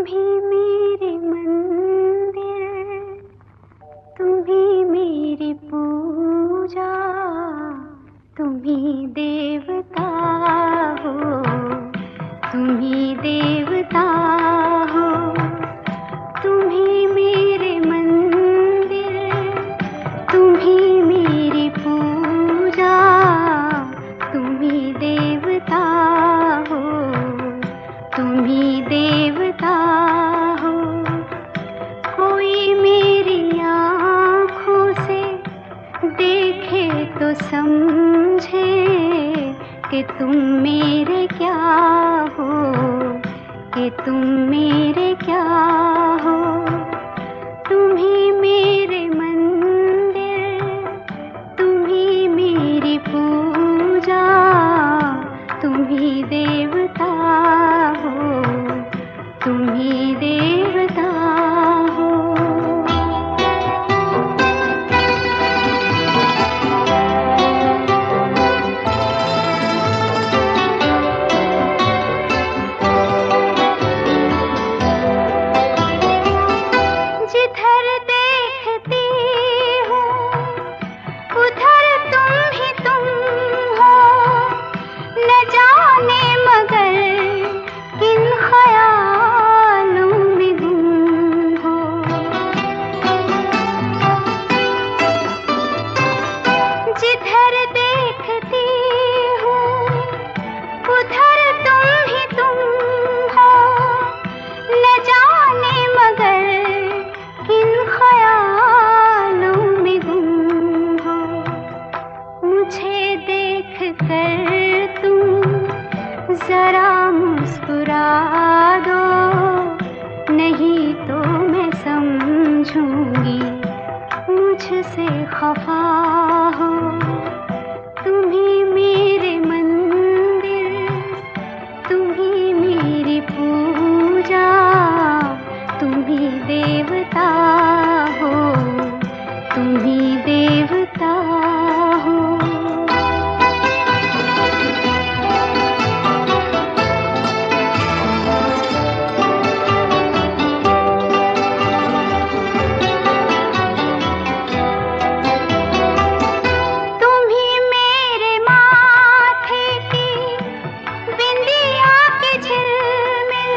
ही मेरे मंदिर, तुम ही मेरी पूजा, तुम ही देवता हो, तुम ही देवता हो। तुम ही मेरे मंदिर, तुम ही मेरी पूजा, तुम ही देवता हो, तुम ही देवता हो। कोई मेरी आँखों से देखे तो समझे कि तुम मेरे क्या हो, कि तुम मेरे क्या हो। तुम ही मेरे मंदिर, तुम ही मेरी पूजा, तुम ही देवता हो, तुम ही देवता हो। जिधर देखती हूँ उधर तुम ही तुम हो, न जाने मगर किन ख्यालों में गुम हो। जिधर देखती हूँ उधर तुम ही तुम हो, न जाने मगर किन ख्यालों में गुम हो। मुझे देख कर तुम जरा मुस्कुरा दो, नहीं तो मैं समझूंगी मुझसे खफा हो। तुम ही मेरे मंदिर, तुम ही मेरी पूजा, तुम ही देवता हो, तुम ही देवता हो। तुम ही मेरे माथे की बिंदिया के झिलमिल,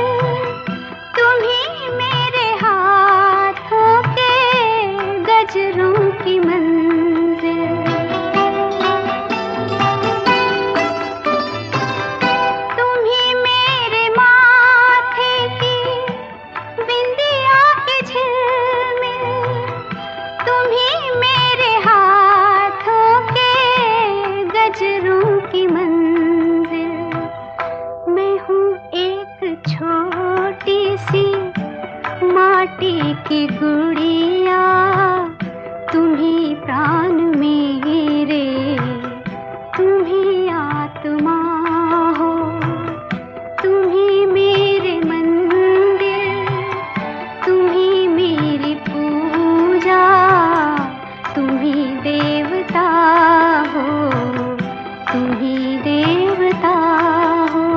तुम ही मेरे हाथों के गजरों की मंजिल। तुम ही मेरे माथे की बिंदिया के झिलमिल, तुम ही मेरे हाथों के गजरों की मंजिल। मैं हूँ एक छोटी सी माटी की गुड़िया, तुम ही प्राण मेरे, तुम ही आत्मा हो। तुम ही मेरे मंदिर, तुम ही मेरी पूजा, तुम ही देवता हो, तुम ही देवता हो।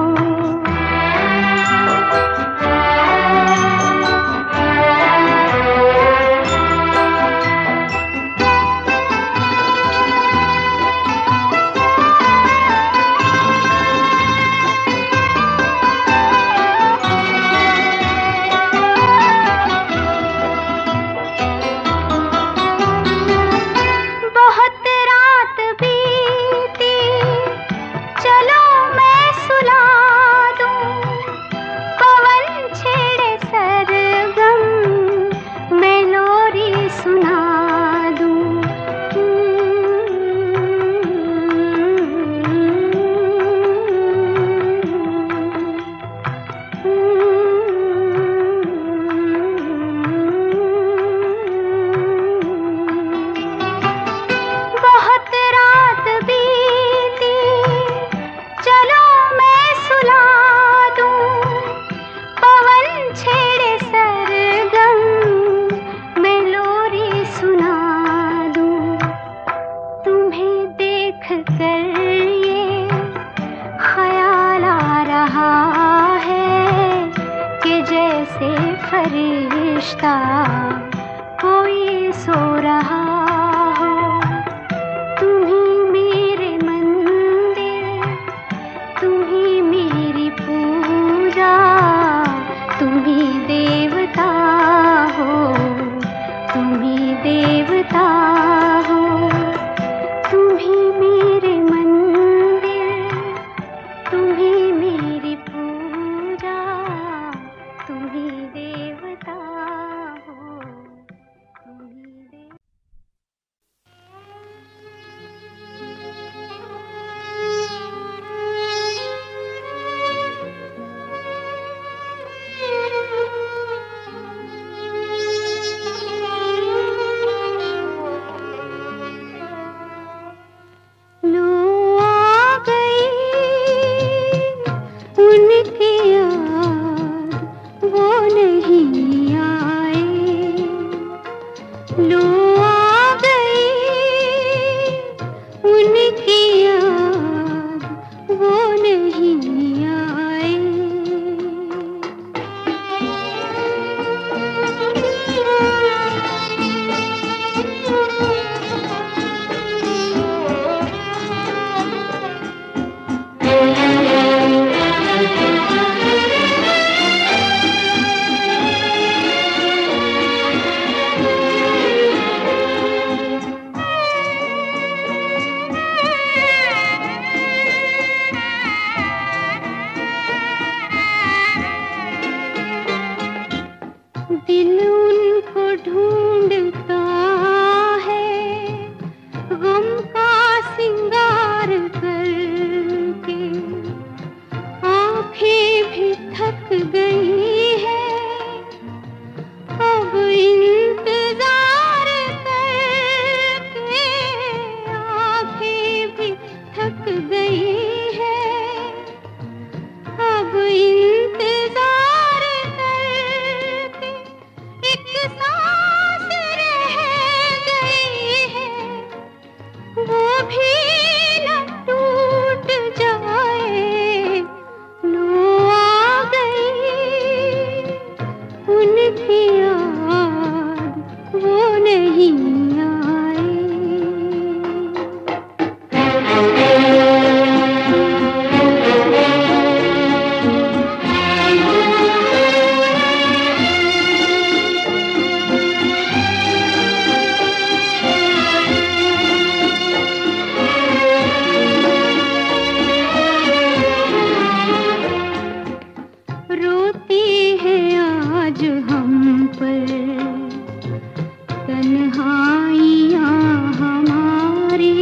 सोचता कोई सो रहा हो। तुम ही मेरे मंदिर, तुम ही मेरी पूजा, तुम ही देवता हो, तुम ही देवता हो। तुम ही मेरे मंदिर, तुम ही मेरी पूजा, तुम ही देवता हो, तुम ही देवता। लो आ गई उनकी याद, वो नहीं आए। लो आ गई उनकी याद, वो नहीं आए। दिल उनको ढूंढता है गम का सिंगार करके। आंखें भी थक गई है अब इंतजार करके। आंखें भी थक गई है अब इंतजार करके। एक सांस रह गई है, वो भी न टूट जाए। लो आ गई उनकी याद, वो नहीं आए। रोती है आज हम पर तन्हाइयाँ हमारी।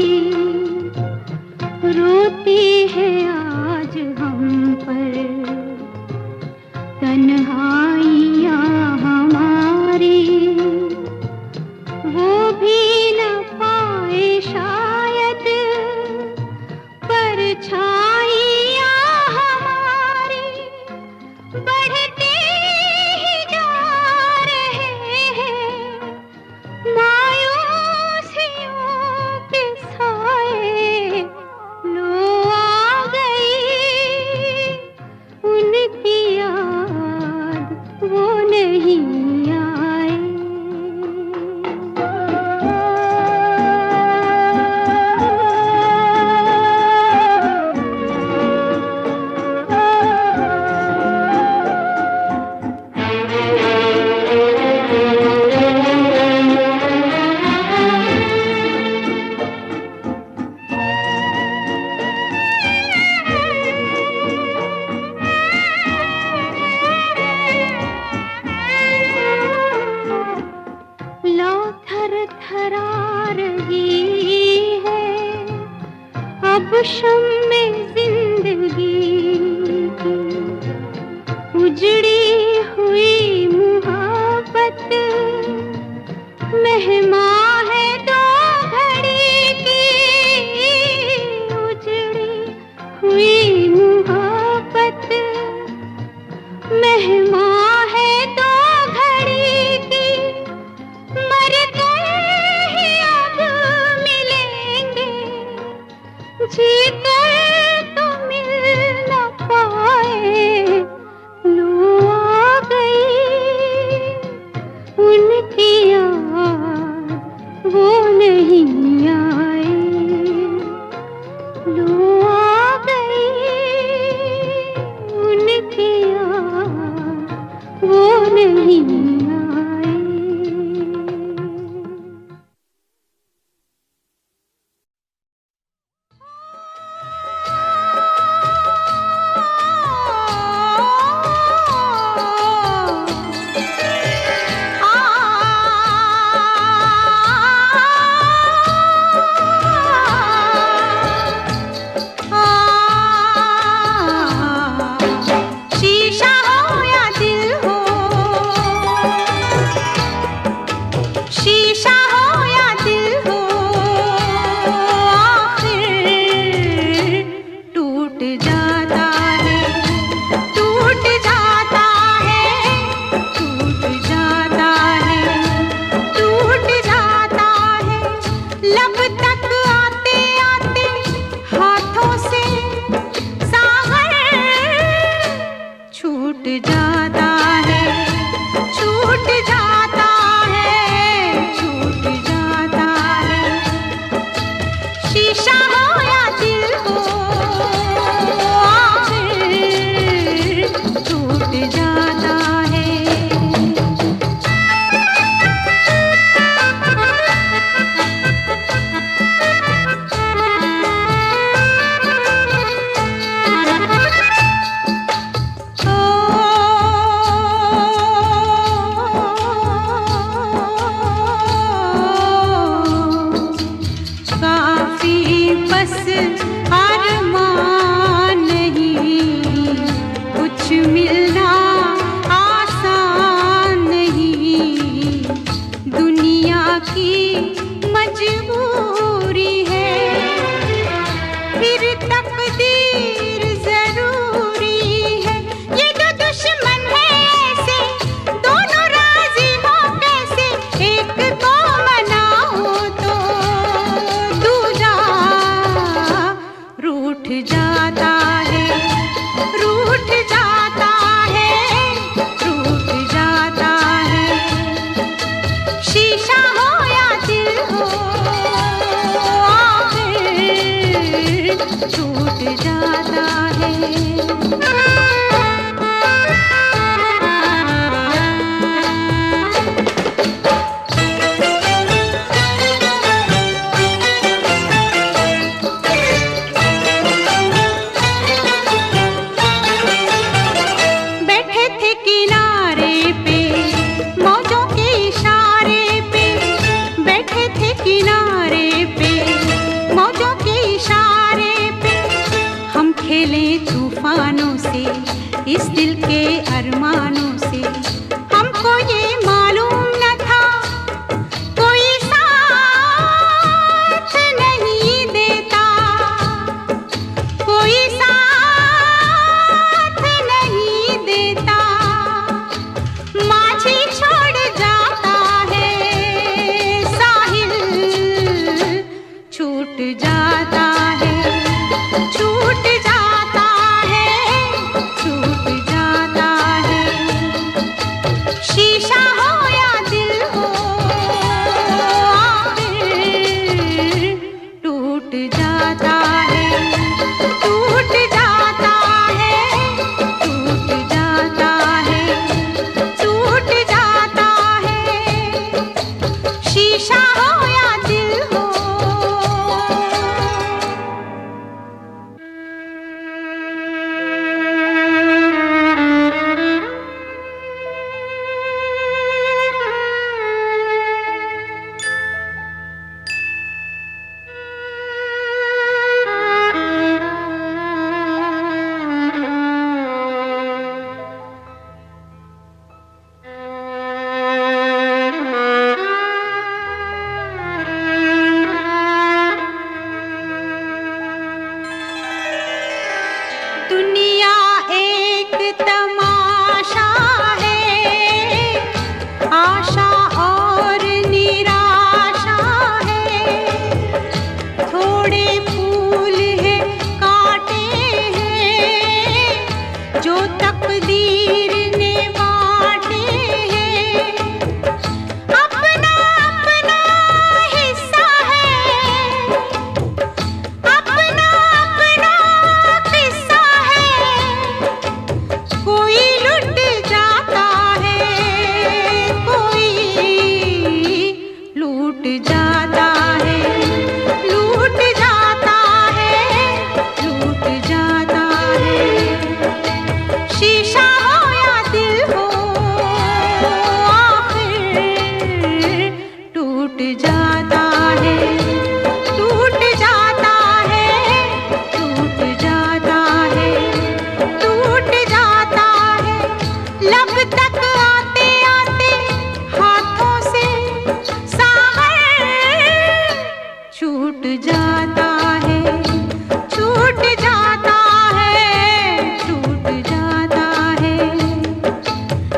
रोती है आज हम पर तन्हाइयाँ हमारी। वो भी न पाए शायद परछाइयाँ हमारी। बढ़ते ही जा रहे हैं मायूसियों के साए। लो आ गई उनकी याद, वो नहीं आए। लौ थर थरा रही है अब शम्मे जिंदगी की। उजड़ी हुई मुहब्बत मेहमान है दो घड़ी की। उजड़ी हुई मुहब्बत मेहमान है दो घड़ी की। मर गए ही अब मिलेंगे, जी कर वो नहीं आए। इस दिल के अरमानों से हमको ये मालूम न था कोई साथ नहीं देता, कोई साथ नहीं देता। माझी छोड़ जाता है साहिल, छूट जाता है, छूट जाता है, छूट जाता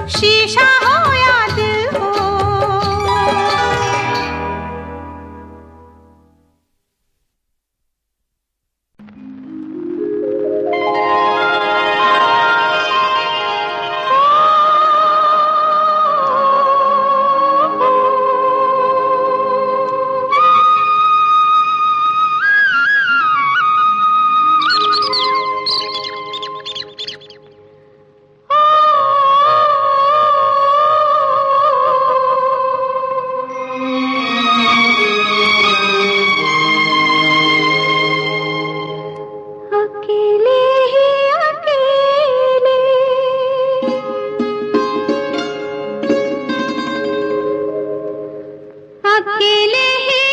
शीशा हो या दिल हो। अकेले ही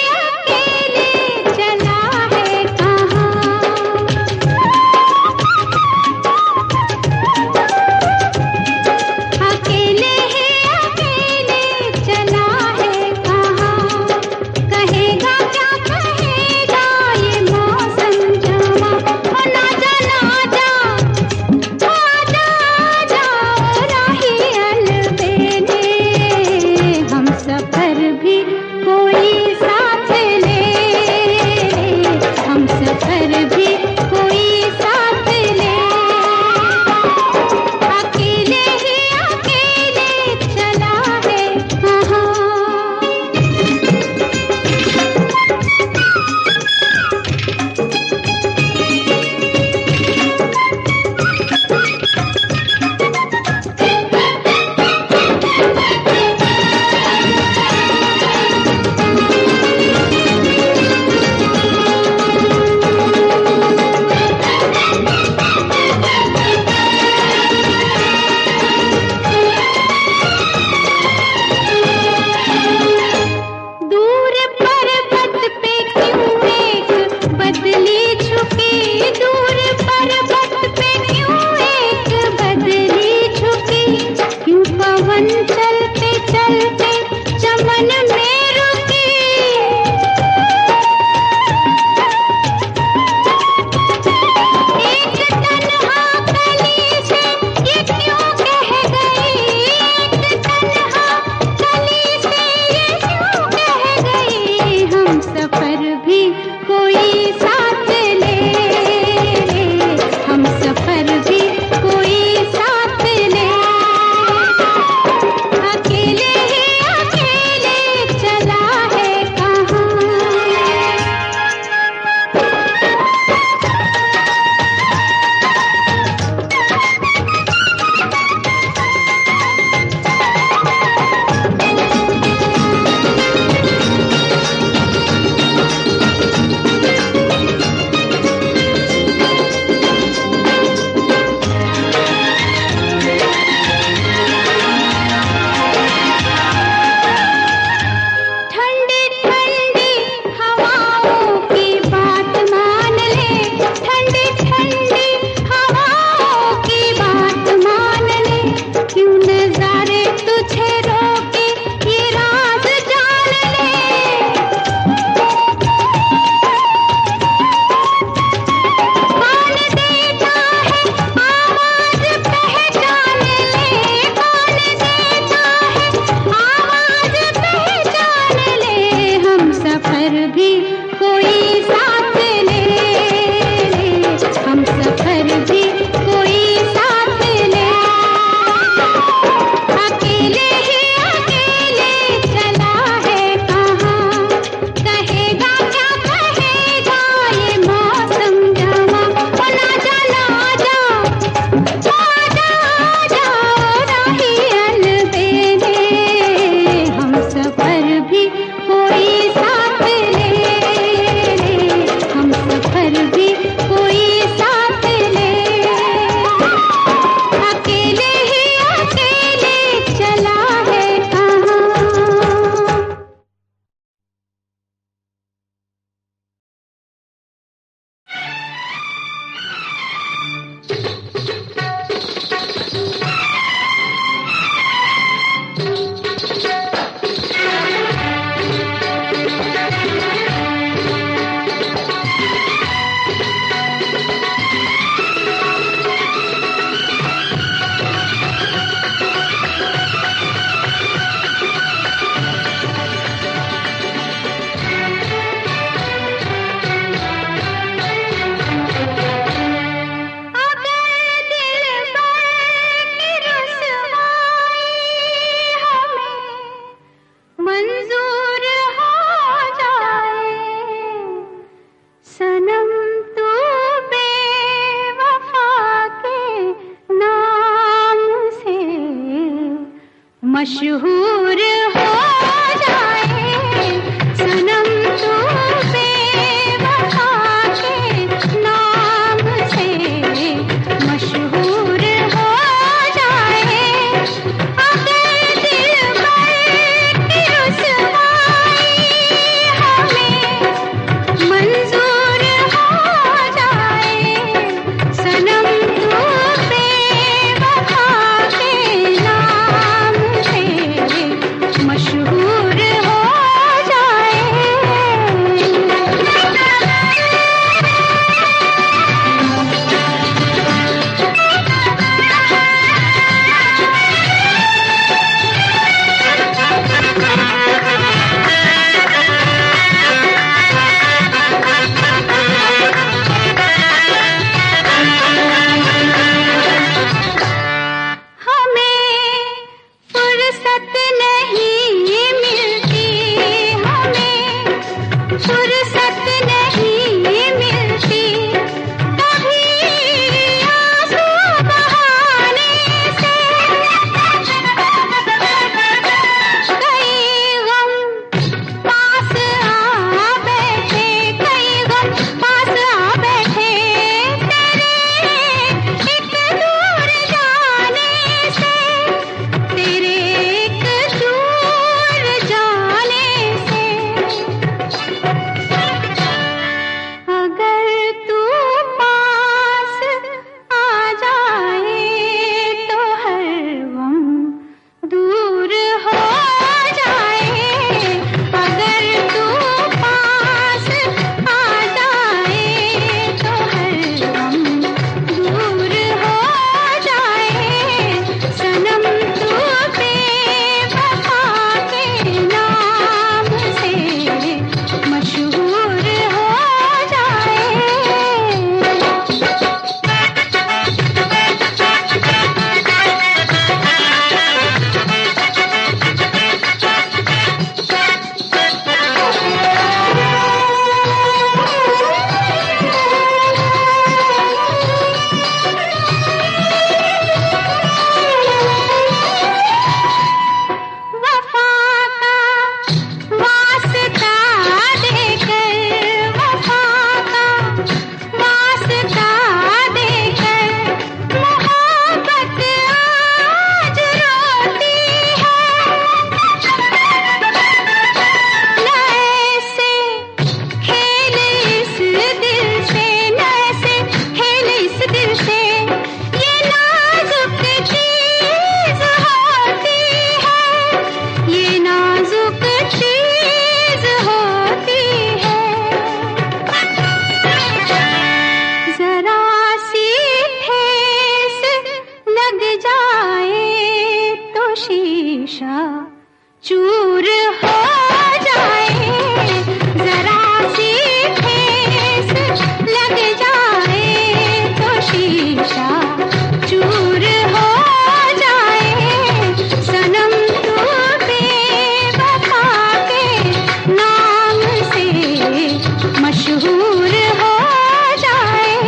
मशहूर हो जाए सनम तू बेवफा के नाम से, मशहूर हो जाए अगर दिलबर की रुसवाई हमें मंजूर हो जाए, सनम तू बेवफा के नाम से मशहूर हो जाए। हमें फुर्सत नहीं मिलती, हमें फुर्सत नहीं मिलती, कभी आंसू बहाने से, कई गम पास आ बैठे, कई गम पास आ बैठे, तेरे एक दूर जाने से, अगर तू पास आ जाए तो हर गम दूर हो जाए, अगर तू पास आ जाए तो हर गम दूर हो जाए, सनम तू बेवफा के नाम से मशहूर हो जाए। वफा का वास्ता देकर, वफा का वास्ता देकर, मोहब्बत आज रोती है, न ऐसे खेल इस दिल से, न ऐसे खेल इस दिल से, ये नाजुक चीज होती है, ये नाजुक चीज होती है, जरा सी ठेस लग जाए तो शीशा चूर हो जाए, जरा सी ठेस लग जाए तो शीशा चूर हो जाए, सनम तू बेवफा के नाम से मशहूर हो जाए।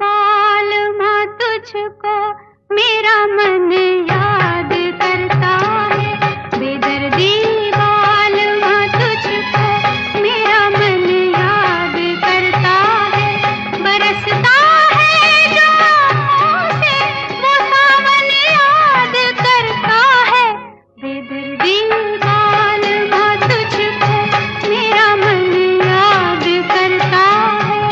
बाल माँ तुझको मेरा मन याद करता है, बेदर्दी बाल माँ तुझको मेरा मन याद करता है, बरसता है जो आँखों से वो सावन याद करता है, बेदर्दी बाल माँ तुझको मेरा मन याद करता है।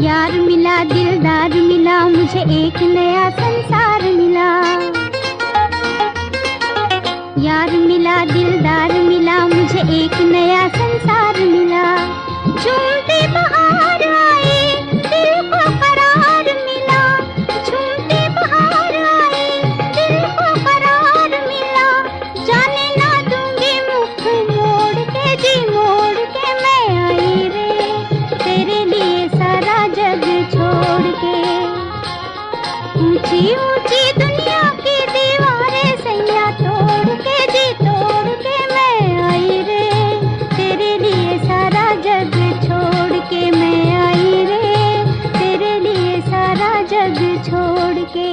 यार मिला, दिलदार मिला, मुझे एक नया संसार मिला। यार मिला, दिलदार मिला, मुझे एक नया संसार मिला। झूमती बहार आई, दिल को करार मिला। झूमती बहार आई, दिल को करार मिला। जाने ना दूंगी मुख मोड़ के, जी मोड़ के मैं आई रे, तेरे लिए सारा जग छोड़ के। ऊंची ऊंची दुनिया की दीवारें सैया तोड़ के, जी तोड़ के मैं आई रे, तेरे लिए सारा जग छोड़ के मैं आई रे, तेरे लिए सारा जग छोड़ के।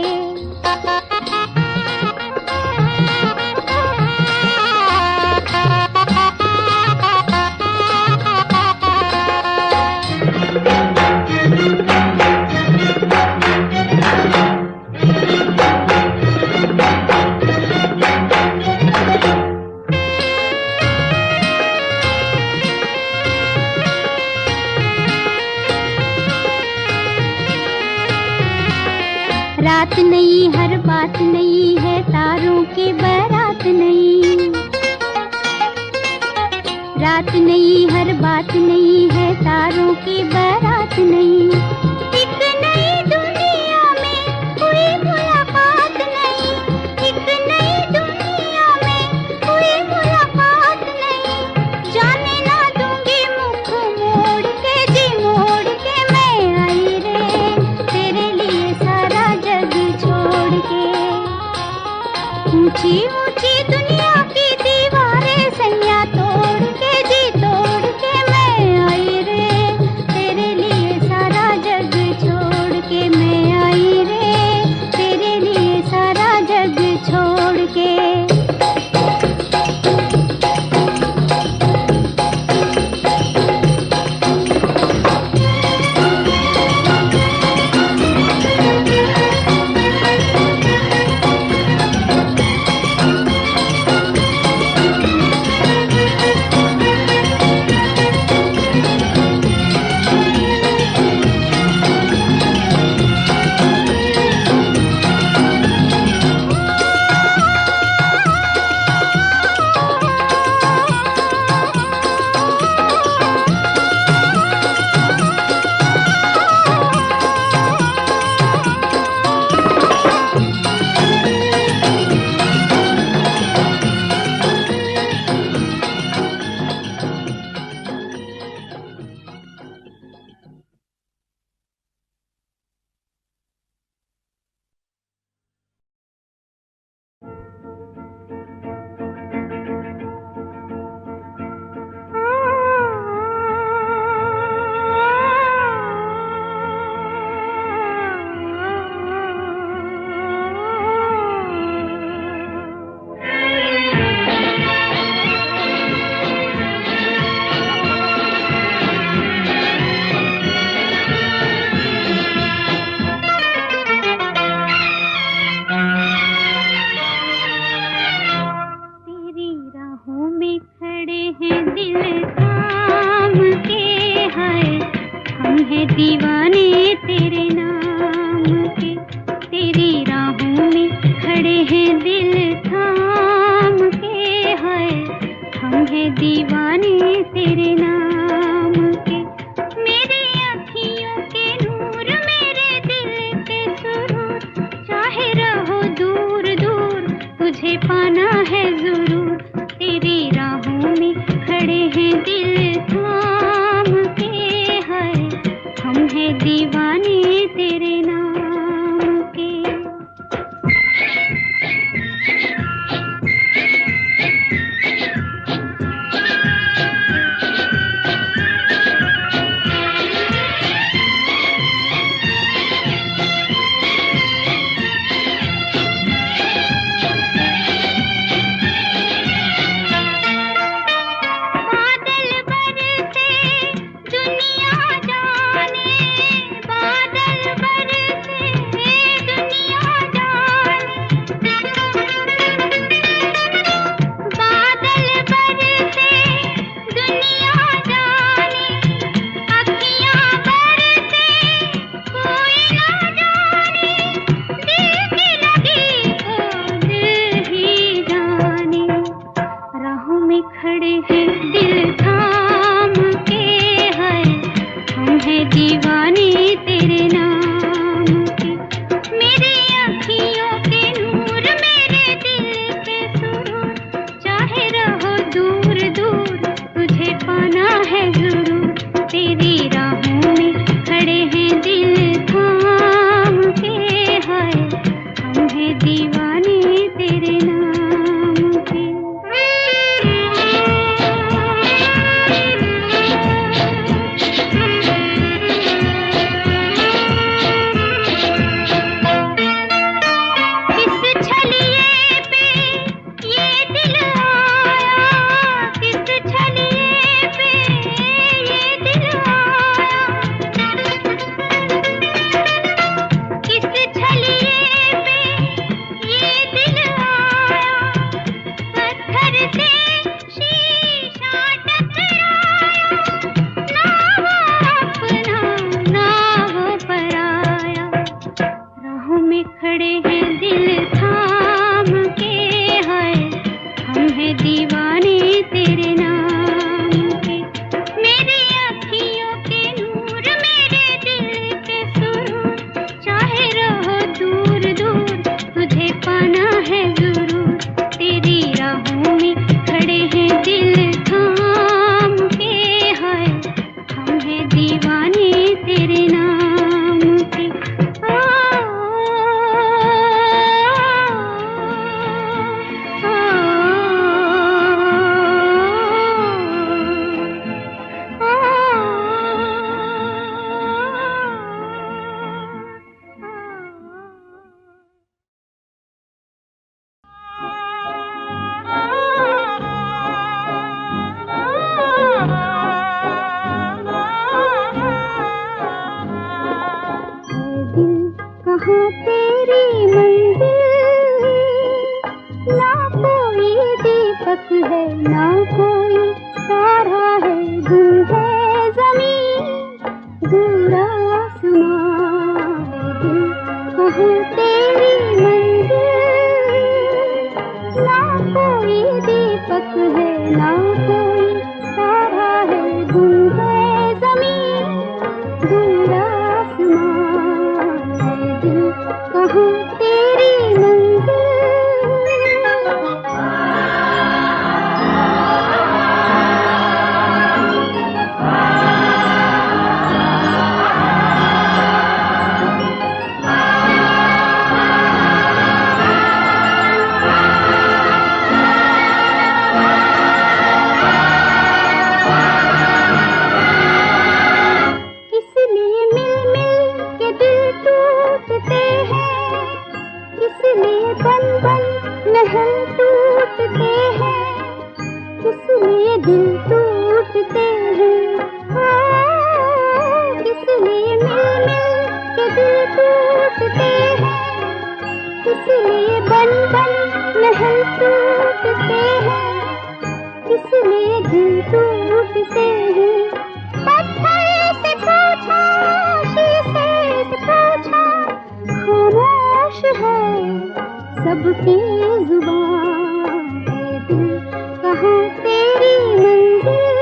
रात नई, हर बात नई है, तारों की बारात नई। रात नई, हर बात नई है, तारों की बारात नई। एक नई दुनिया में कोई मुलाकात नहीं, एक नई दुनिया में कोई मुलाकात नहीं। जाने ना दूंगी मुख मोड़ के, जी मोड़ के मैं आई रे, तेरे लिए सारा जग छोड़ के। ऊंची ऊंची दुनिया की दीवारें सैया तोड़ के, जी तोड़ के मैं आई रे, तेरे लिए सारा जग छोड़ के मैं आई रे, तेरे लिए सारा जग छोड़ के। दीवाने तेरे नाम के, तेरी राहों में खड़े हैं दिल थाम के। है हम हैं दीवाने तेरे नाम के। मेरी आँखियों के नूर, मेरे दिल के सुरूर, चाहे रहो दूर दूर तुझे पाना है जरूर। तेरी राहों में खड़े हैं दिल थाम के। है हम हैं दीवाने तेरे नाम के। बादल महल टूटते हैं, इसलिए दिल टूटते हैं। पत्थर से पूछा, शीशे से पूछा, खामोश है सबकी जुबान। दिल कहाँ तेरी मंजिल,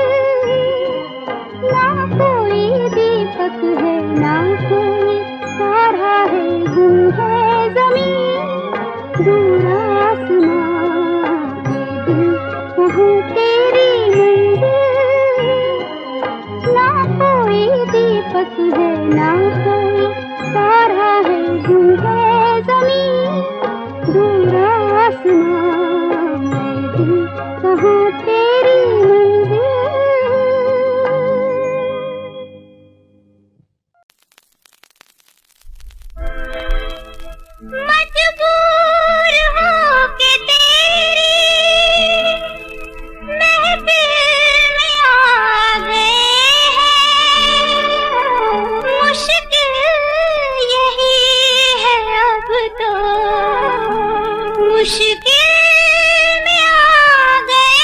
ना कोई दीपक है ना कोई तारा है, गुम है जमीन दूर आसमां। दिल कहाँ तेरी मंजिल, ना कोई दीपक है ना कोई तारा है, गुम है जमीन दूर आसमां। दिल कहाँ तेरी मंजिल। मजबूर हो के तेरी महफिल में आ गए हैं, मुश्किल यही है अब तो, मुश्किल में आ गए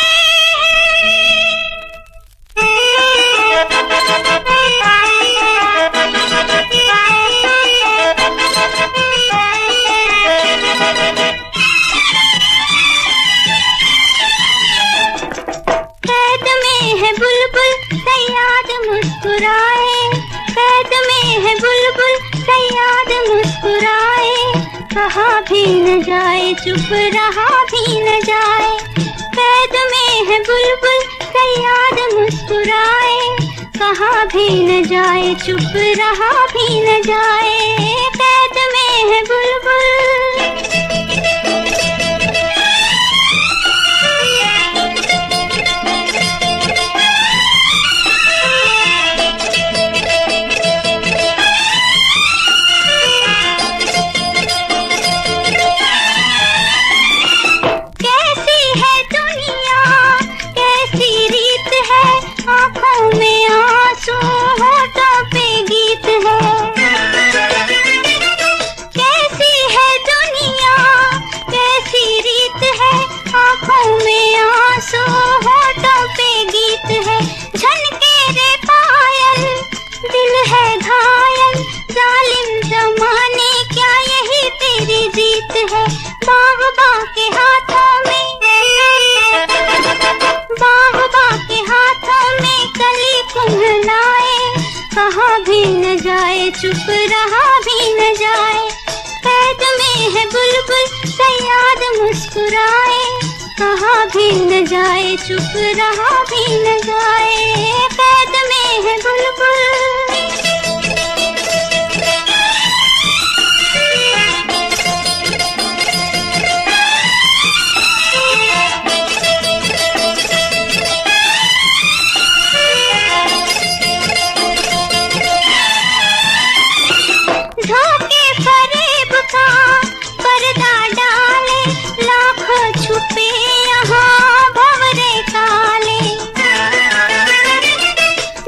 कैद में है बुलबुल सयाद मुस्कुराए, कैद में है बुलबुल सयाद मुस्कुराए, कहा भी न जाए चुप रहा भी न जाए। कैद में है बुलबुल सयाद मुस्कुराए, कहा भी न जाए चुप रहा भी न जाए। कैद में है बुलबुल। आँखों में आंसू होठों पे गीत है, कैसी है दुनिया कैसी रीत है, आँखों में आंसू होठों पे गीत है। झनके रे पायल दिल है घायल, जालिम जमाने क्या यही तेरी जीत है। बागबा के हाथों में बागबा के हाथों में कली कुम्हलाए, कहा भी न जाए चुप रहा भी न जाए। कैद में है बुलबुल सयाद मुस्कुराए, कहा भी न जाए चुप रहा भी न जाए। कैद में है बुलबुल। धोखे फरेब का पर्दा डाले, लाखों छुपे यहाँ भंवरे काले।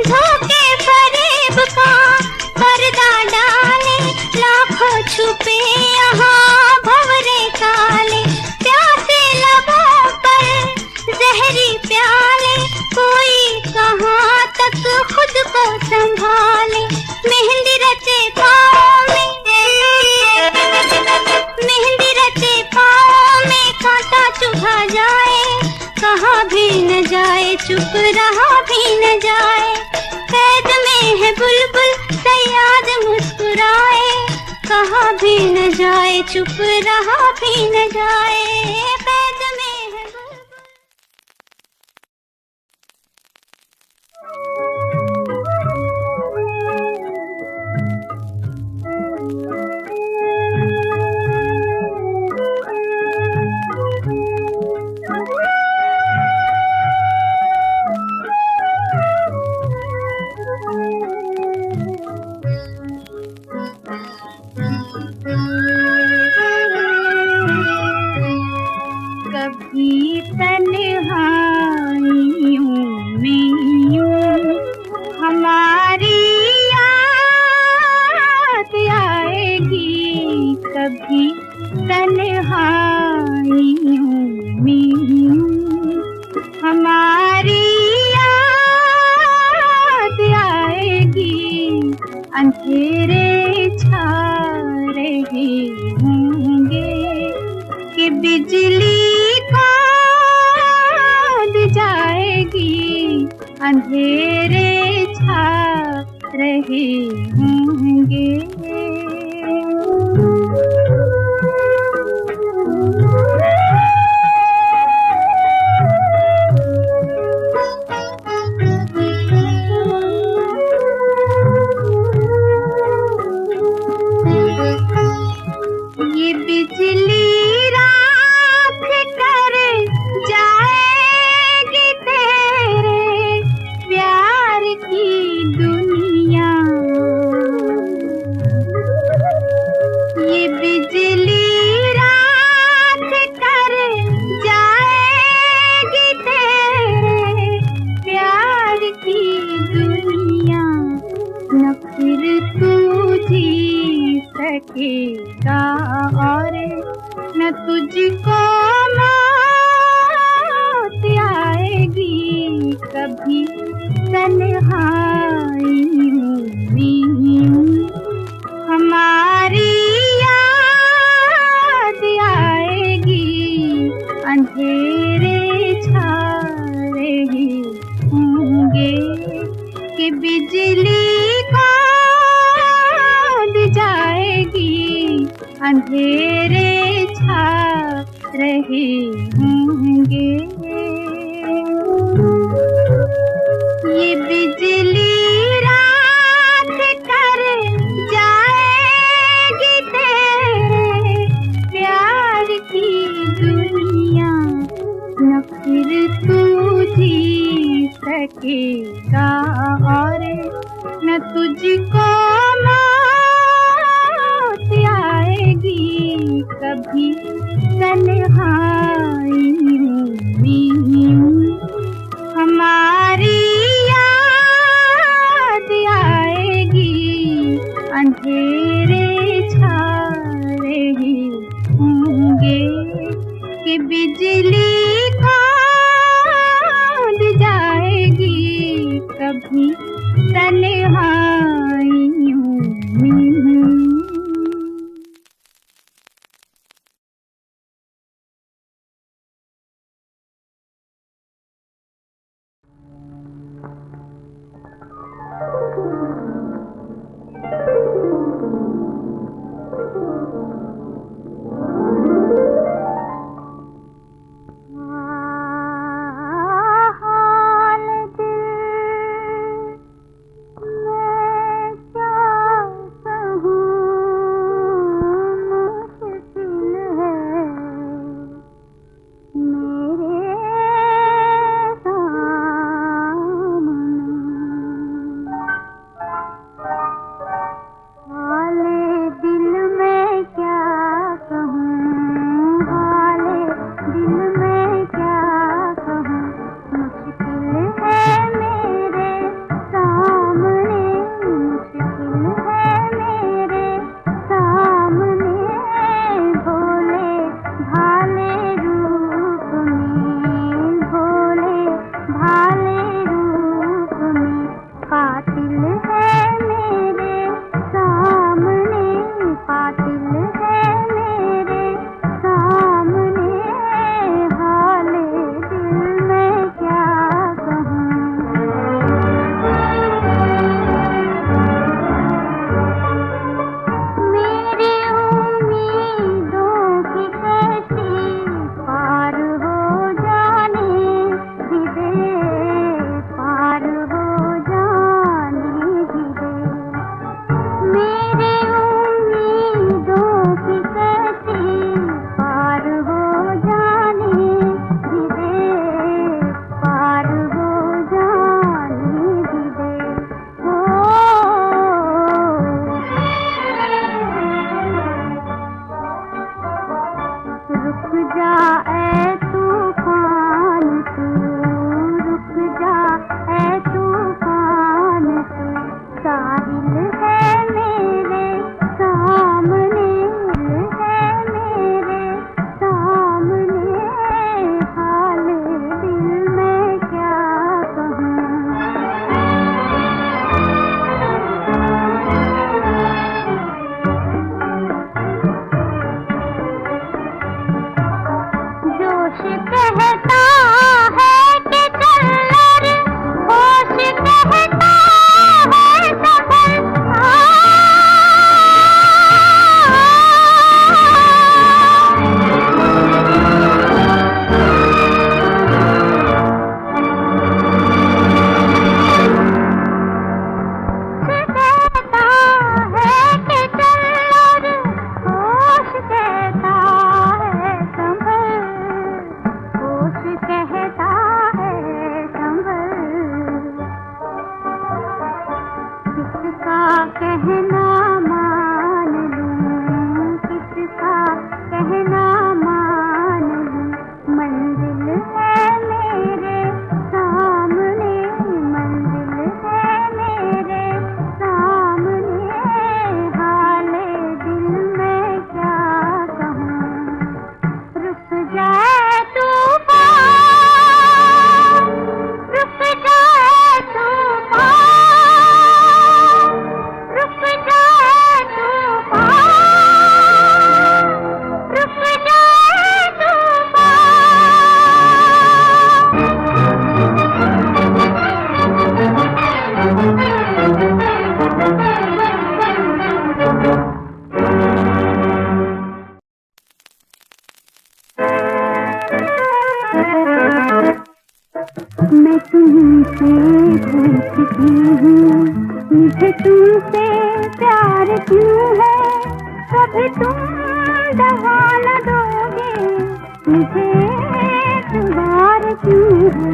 धोखे फरेब का पर्दा डाले, लाखों छुपे यहाँ भंवरे काले। प्यासे लबों पर जहरी प्याले, कोई कहाँ तक खुद को संभाले। मेहंदी रचे पाँव में, मेहंदी रचे पाँव में कांटा चुभा जाए, कहा भी न जाए चुप रहा भी न जाए। कैद में है बुलबुल सयाद मुस्कुराए, कहा भी न जाए चुप रहा भी न जाए। कैद में है बुलबुल। अंधेरे छा रहे होंगे। ये बिजली राख कर जाएगी तेरे प्यार की दुनिया। ये बिजली राख कर जाएगी तेरे प्यार की दुनिया। न फिर तू जी सकेगा और न तुझको मौत आएगी कभी तन्हाई में। हमारी याद आएगी अंधेरे छा रहे होंगे कि बिजली जाएगी अंधेरे छा रहे होंगे। ये बिजली राख कर जाएगी तेरे प्यार की दुनिया। न फिर तू जी सकेगा और न तुझको आएगी कभी तन्हाई में। हमारी याद आएगी अंधेरे छा रहे होंगे कि बिजली कौंध जाएगी कभी तन्हाइयों में। पूछती हूँ मुझे तुमसे प्यार क्यों है, कभी तुम दगा न दोगे मुझे एतबार क्यों है।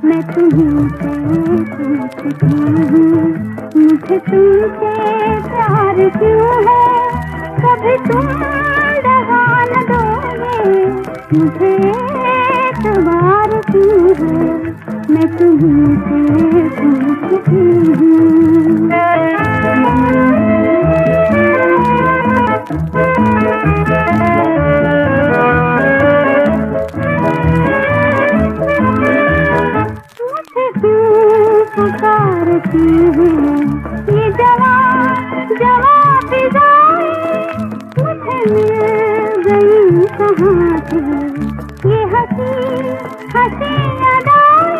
मैं तुम्हीं से पूछती हूँ मुझे तुमसे प्यार क्यों है, कभी तुम दगा न दोगे मुझे एतबार क्यों है। मैं तुम्हीं से पूछती हूँ। मुझे क्यों पुकारती है ये जवान जवान फिजाएं, मुझे मिल गई कहाँ से ये हंसी हंसी अदाएं,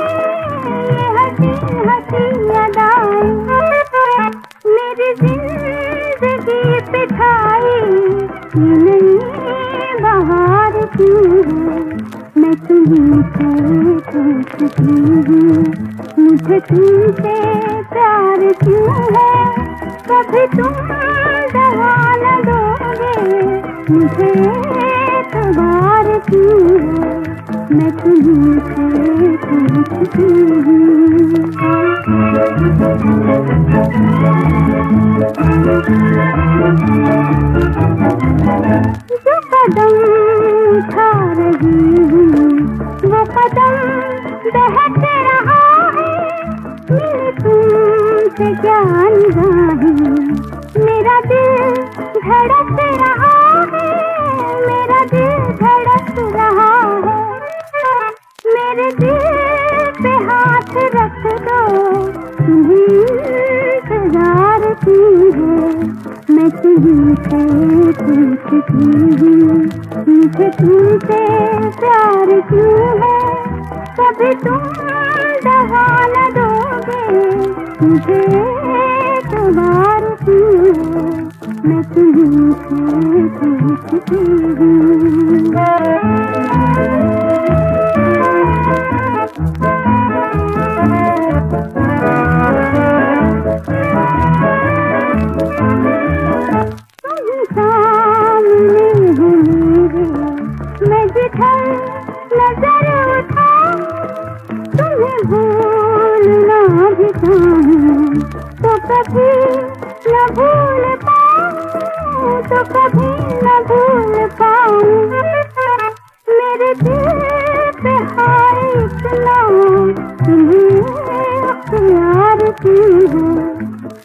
ये हंसी हंसी अदाएं। मेरी जिंदगी पे छाई ये नई बहार क्यों है। मैं तुम्हीं से पूछती हूँ मुझे तुमसे प्यार क्यों है, कभी तुम दगा न दोगे मुझे एतबार क्यों है। मैं तुम्हीं से पूछती हूँ। जो कदम उठा रही हूँ वो कदम बहक रहा है, मेरे तुमसे क्या निगाहें, मेरा दिल धड़क रहा है, मेरा दिल धड़क रहा है। मेरे दिल पे हाथ रख दो तुम्हीं इंतजार क्यों है। मैं तुम्हीं से पूछती हूँ मुझे तुमसे प्यार क्यों है, कभी तुम दगा न दोगे मुझे एतबार क्यों है। मैं तुम्हीं से पूछती हूँ। मैं जिधर नजर उठाऊं तुम्हें भूलना भी चाहूं, तो कभी न भूल पाऊं, तो कभी न भूल पाऊं। मेरे दिल पे हाय इतना तुम्हें अख्तियार क्यों है।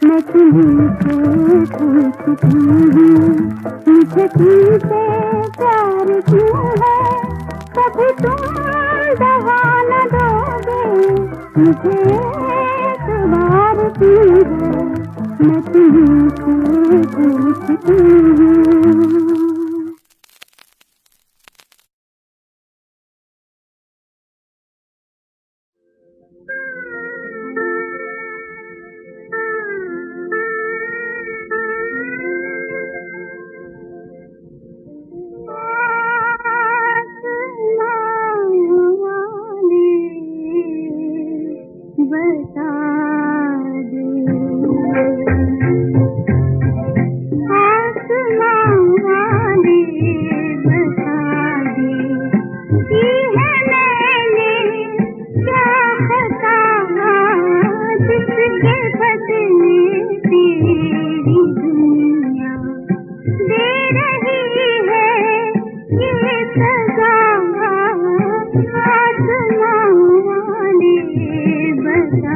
मैं तुम्हीं से पूछती हूँ मुझे तुमसे प्यार क्यों है, कभी तुम दगा न दोगे मुझे एतबार क्यों है। मैं तुम्हीं से पूछती हूँ। बता दे आसमां वाली बता दे की है मैंने क्या खता जिसके बदले तेरी दुनिया दे रही है ये सजा। आसमां वाली बता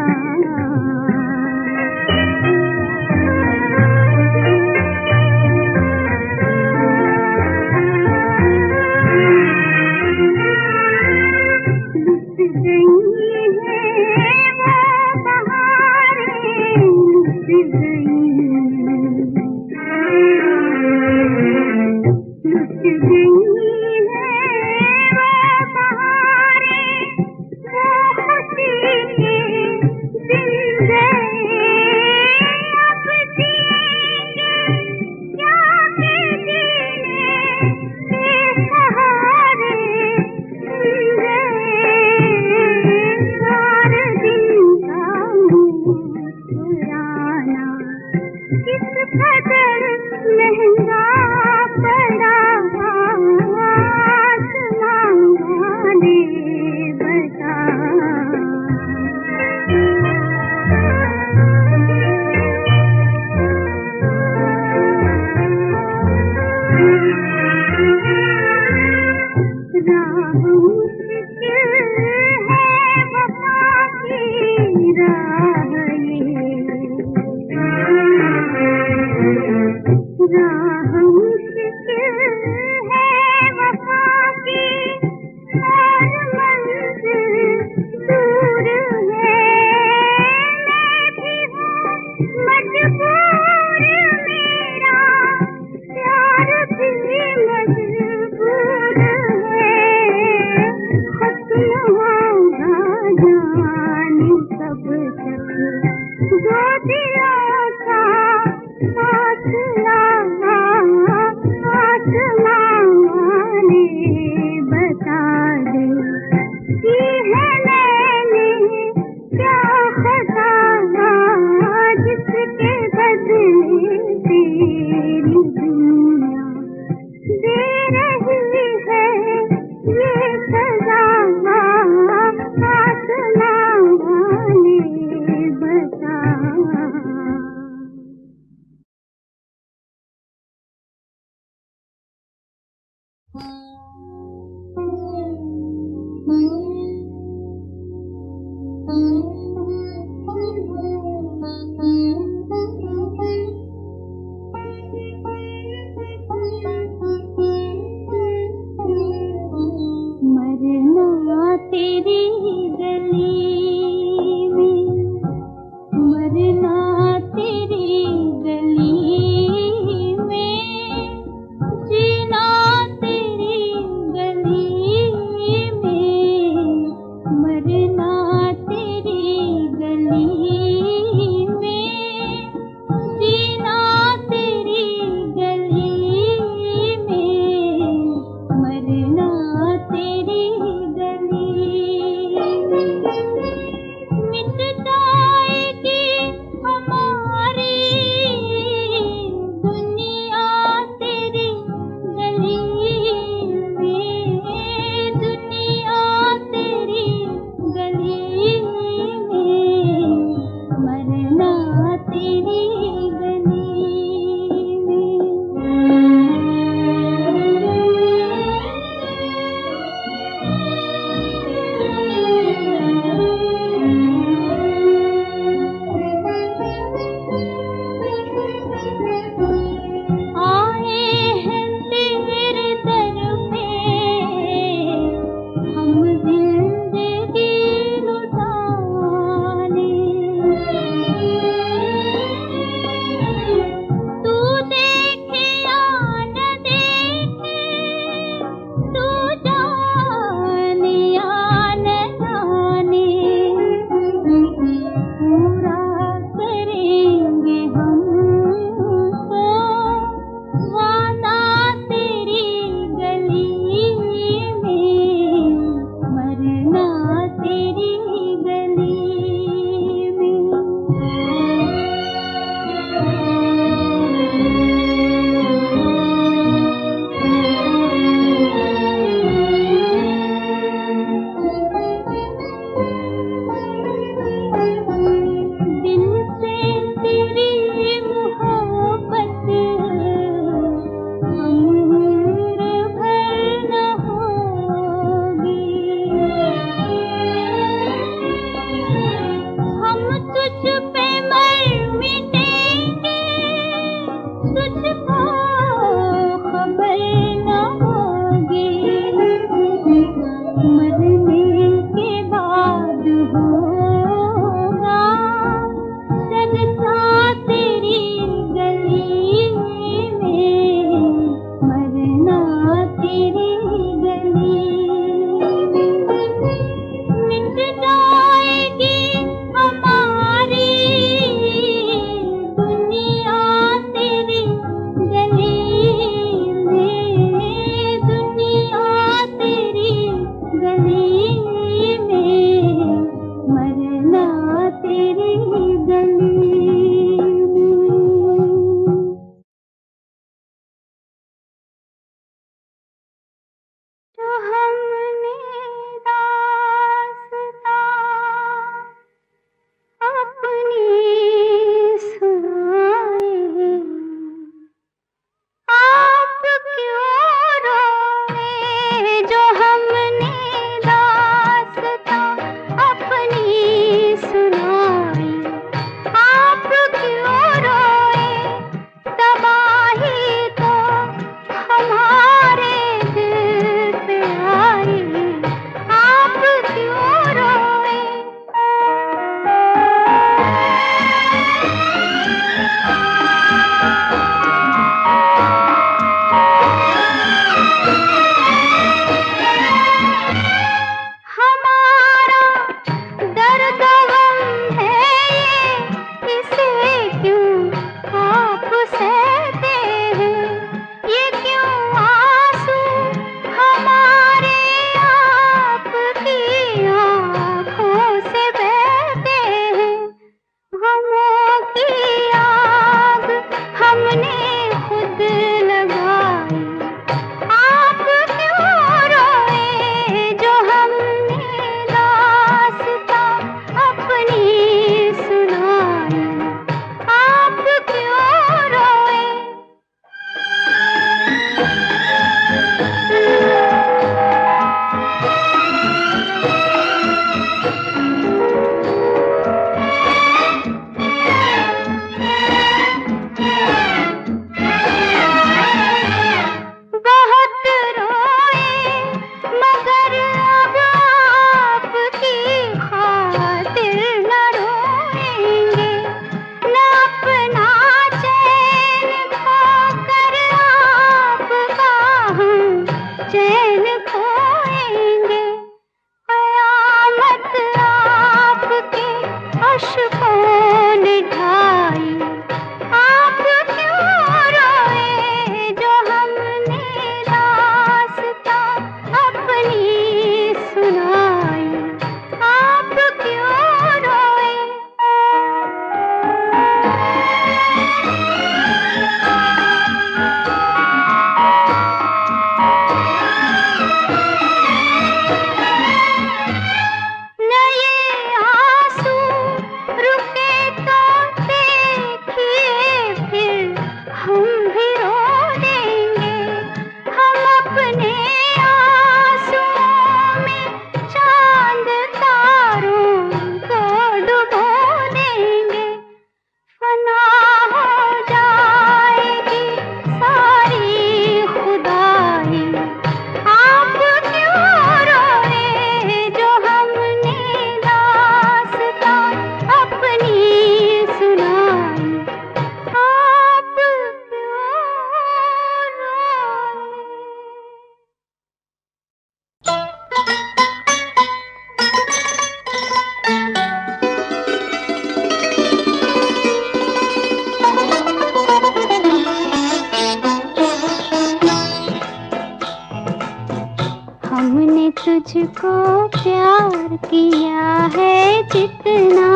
तुझको प्यार किया है जितना,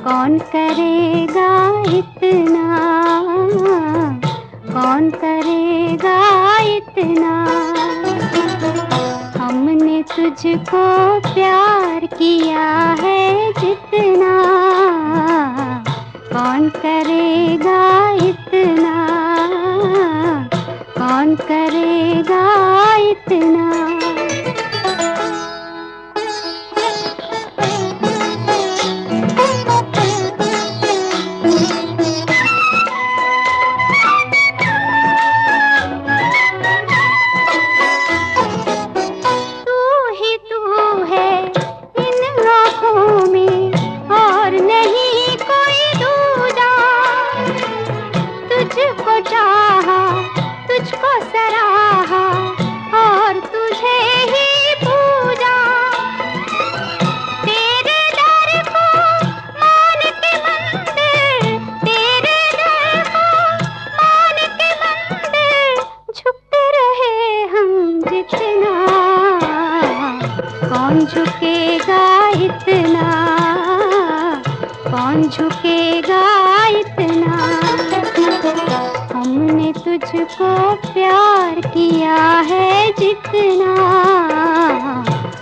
कौन करेगा इतना, कौन करेगा इतना। हमने तुझको प्यार किया है जितना, कौन करेगा इतना, कौन करेगा इतना। कौन झुकेगा इतना, कौन झुकेगा इतना। हमने तुझको प्यार किया है जितना,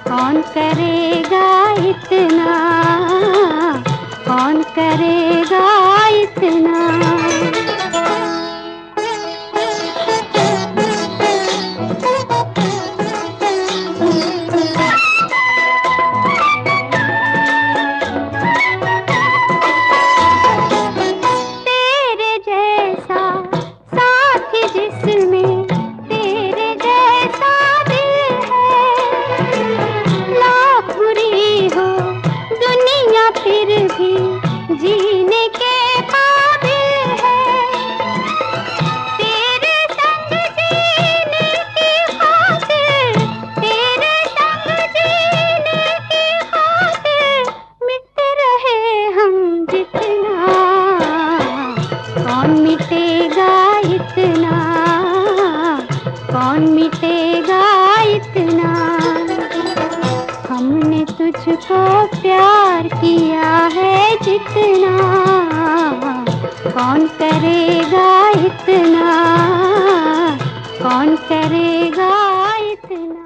कौन करेगा इतना, कौन करेगा इतना। कौन मिटेगा इतना। हमने तुझको प्यार किया है जितना, कौन करेगा इतना, कौन करेगा इतना।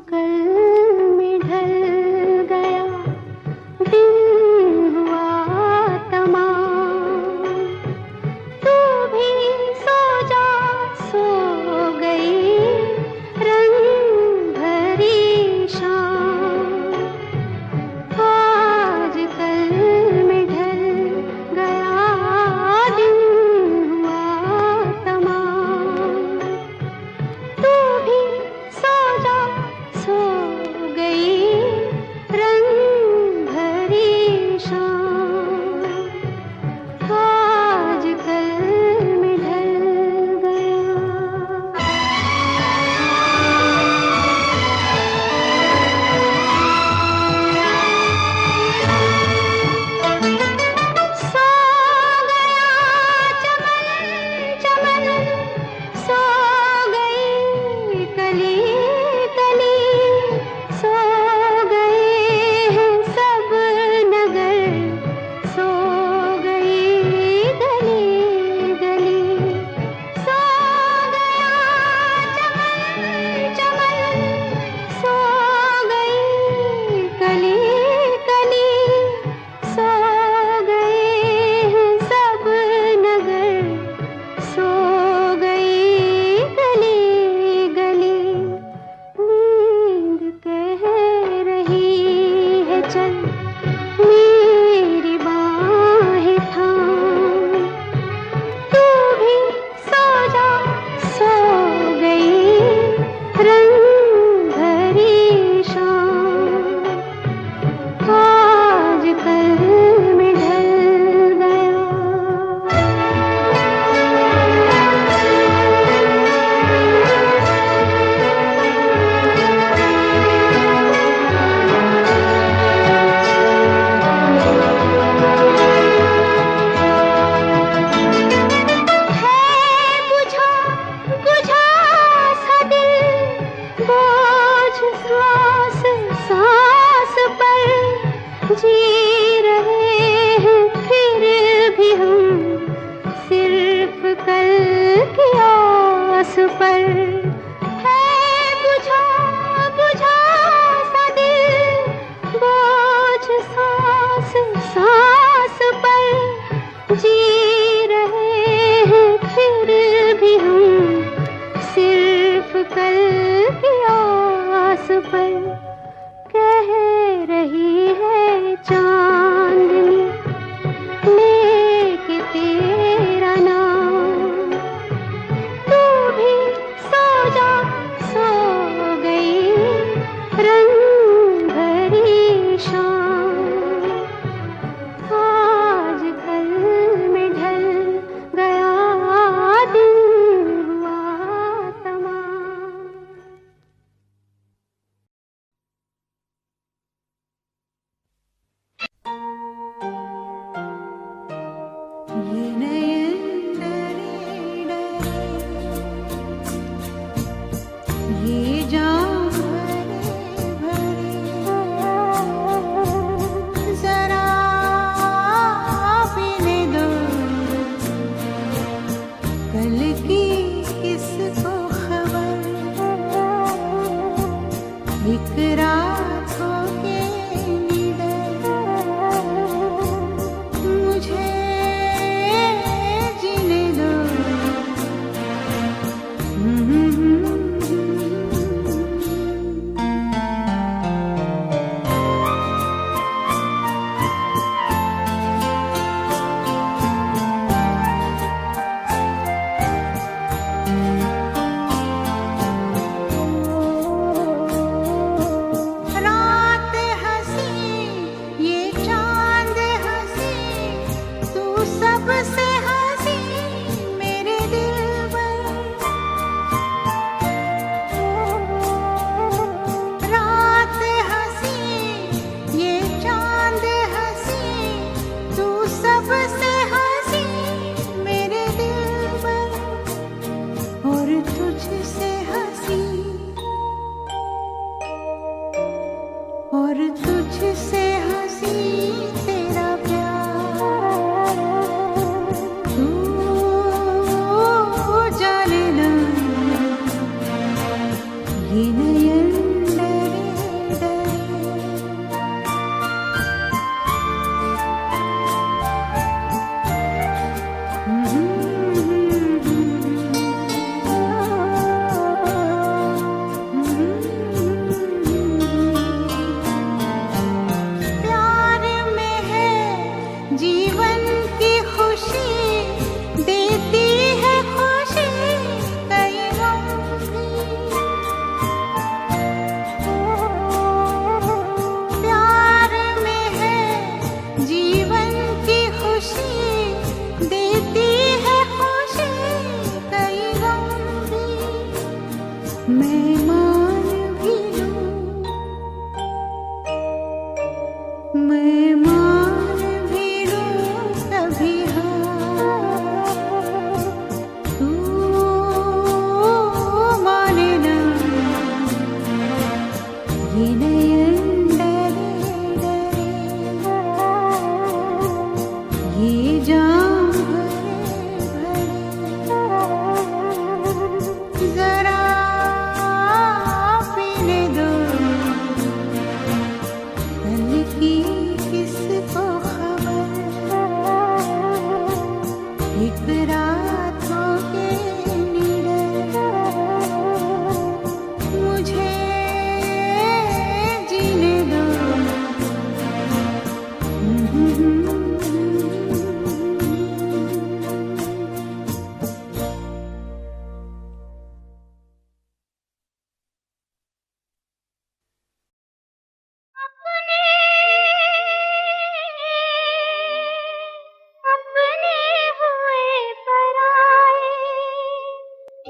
कल में ढल गया दिन हुआ तमाम, तू भी सो जा, सो गई रंग भरी शाम। आज कल में ढल गया दिन हुआ तमाम, तू भी सो जा, सो गई रंग भरी शाम। आज कल में ढल गया। सो गया चमन चमन, सो गई कली कली, सो गए हैं सब नगर, सो गई गली गली। सो गया चमन चमन, सो गई कली कली, सो गए हैं सब नगर, सो गई गली गली। नींद कह रही है चल मेरी बाहें थाम, तू भी सो जा, सो गई रंग भरी शाम। आज कल में ढल गया। है बुझा बुझा सा दिल, बोझ सांस सांस पर, जी रहे हैं फिर भी हम सिर्फ कल की आस पर। है बुझा बुझा सा दिल, बोझ सांस सांस पर, जी रहे हैं फिर भी हम सिर्फ कल की आस पर। कह रही है चांदनी लेके तेरा नाम, तू भी सो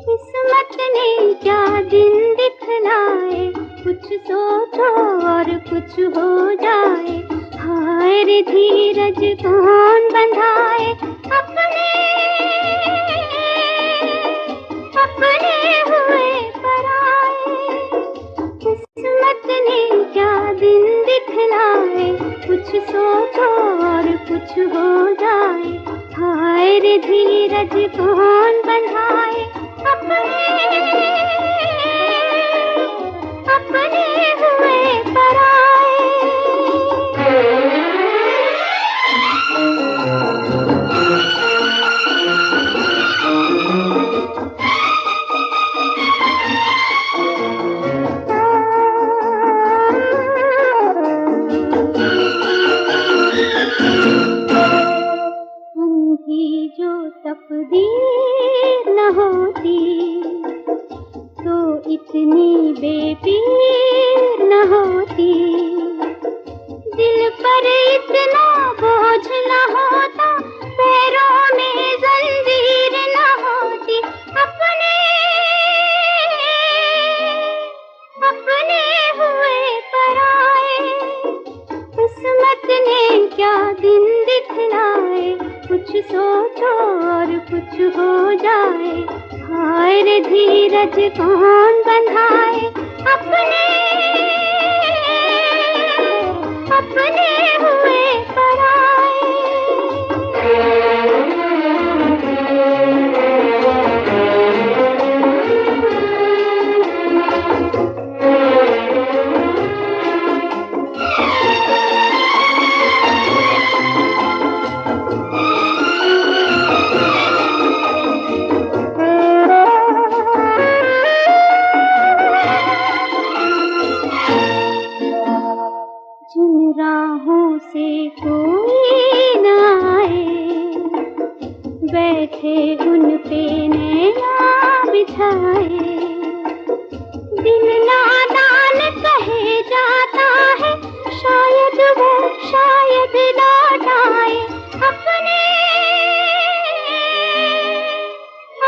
किस्मत ने क्या दिन दिखलाए, कुछ सोचो और कुछ हो जाए। हाय रे धीरज कौन बंधाए, अपने अपने हुए पराए। किस्मत ने क्या दिन दिखलाए, कुछ सोचो और कुछ हो जाए। हाय रे धीरज कौन बंधाए, अपने हुए पराए। अंधी जो तकदीर न होती तो इतनी बेपीर न होती। दिल पर इतना बोझ न होता, पैरों में जंजीर न होती। अपने अपने हुए पराए। किस्मत ने क्या दिन दिखलाए, कुछ सोचो और कुछ हो जाए। हाय रे धीरज कौन बंधाए, अपने अपने हुए पराए। जिन राहों से कोई न आए, बैठे उन पे नैया बिछाए। दिल नादान कहे जाता है, शायद वो शायद लौट आए। अपने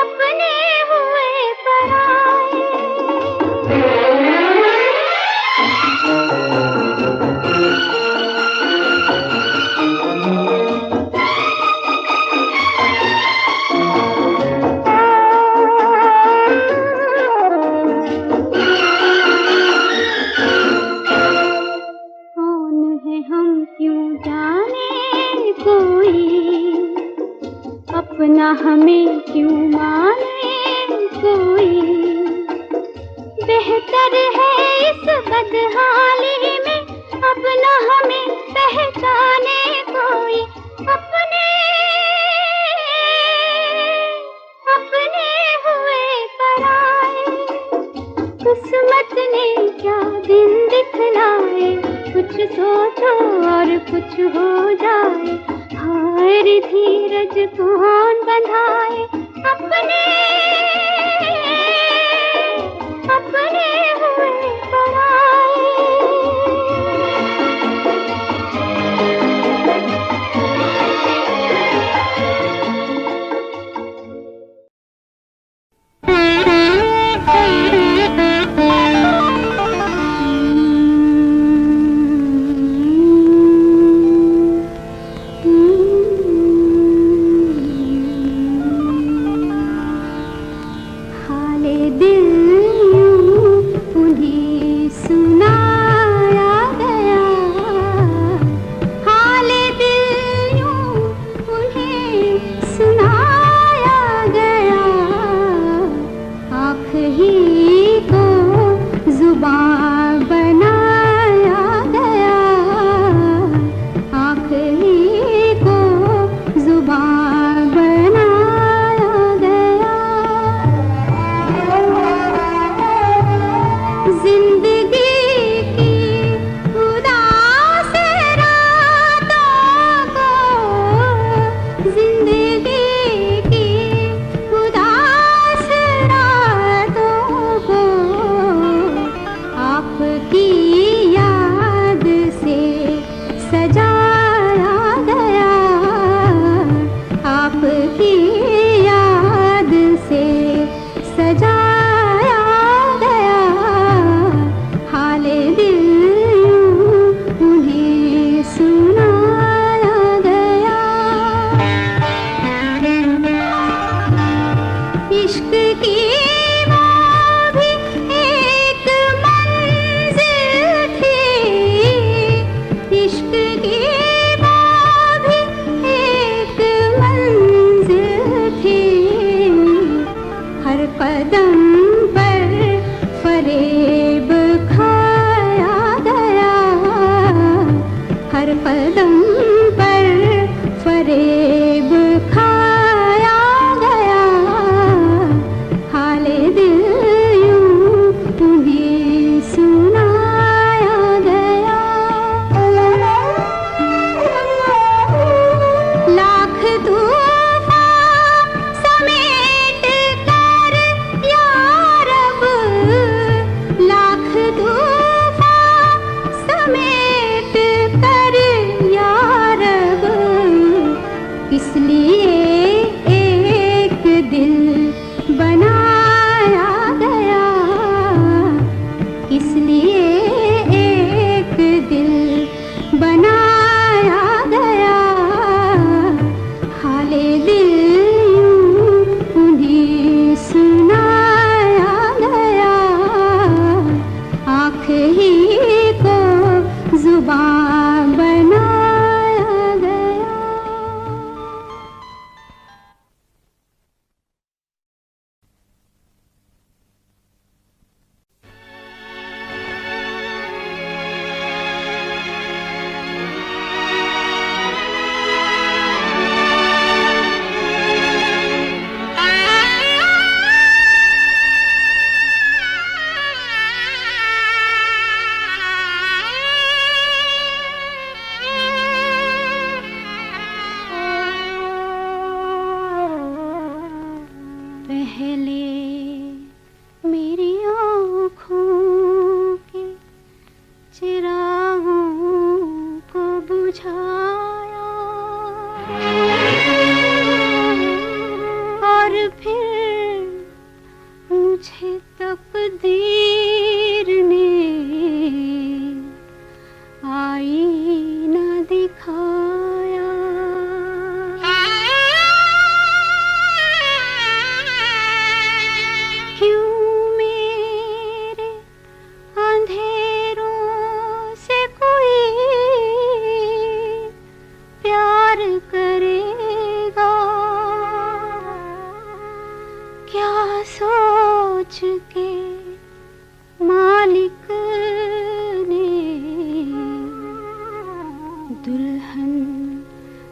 अपने हुए पराए। अपना हमें क्यों माने कोई, बेहतर है इस बदहाली में अपना हमें पहचाने कोई। अपने अपने हुए पराए। किस्मत ने क्या दिन दिखलाए, कुछ सोचो और कुछ हो जाए। हाय रे धीरज कौन बंधाए, अपने अपने हुए पराए।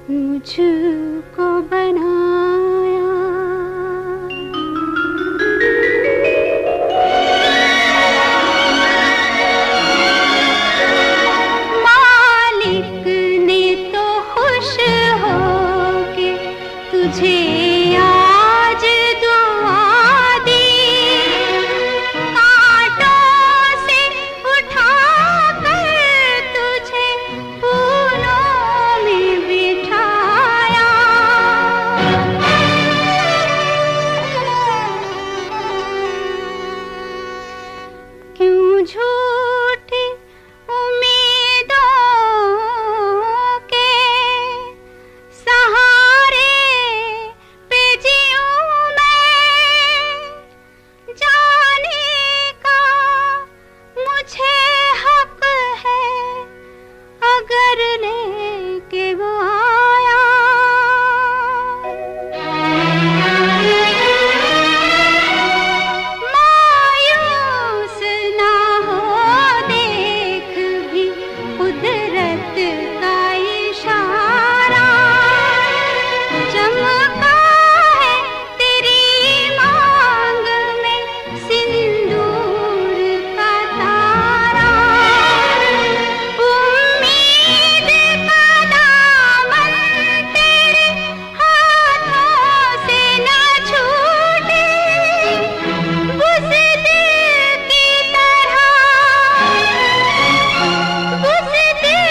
मुझको बनाया। मालिक ने तो खुश हो के तुझे आज दुआ दी, कांटों से उठा कर तुझे फूलों में बिठाया। क्यों झूठी उम्मीदों के सहारे पे जीऊं मैं, जाने का मुझे हक है अगर लेके वो आया। मायूस ना हो देख भी कुदरत का इशारा, चमका है तेरी मांग में सिंदूर का तारा। उम्मीद का दामन तेरे हाथों से न छूटे, उस दिल की तरह, उस दिल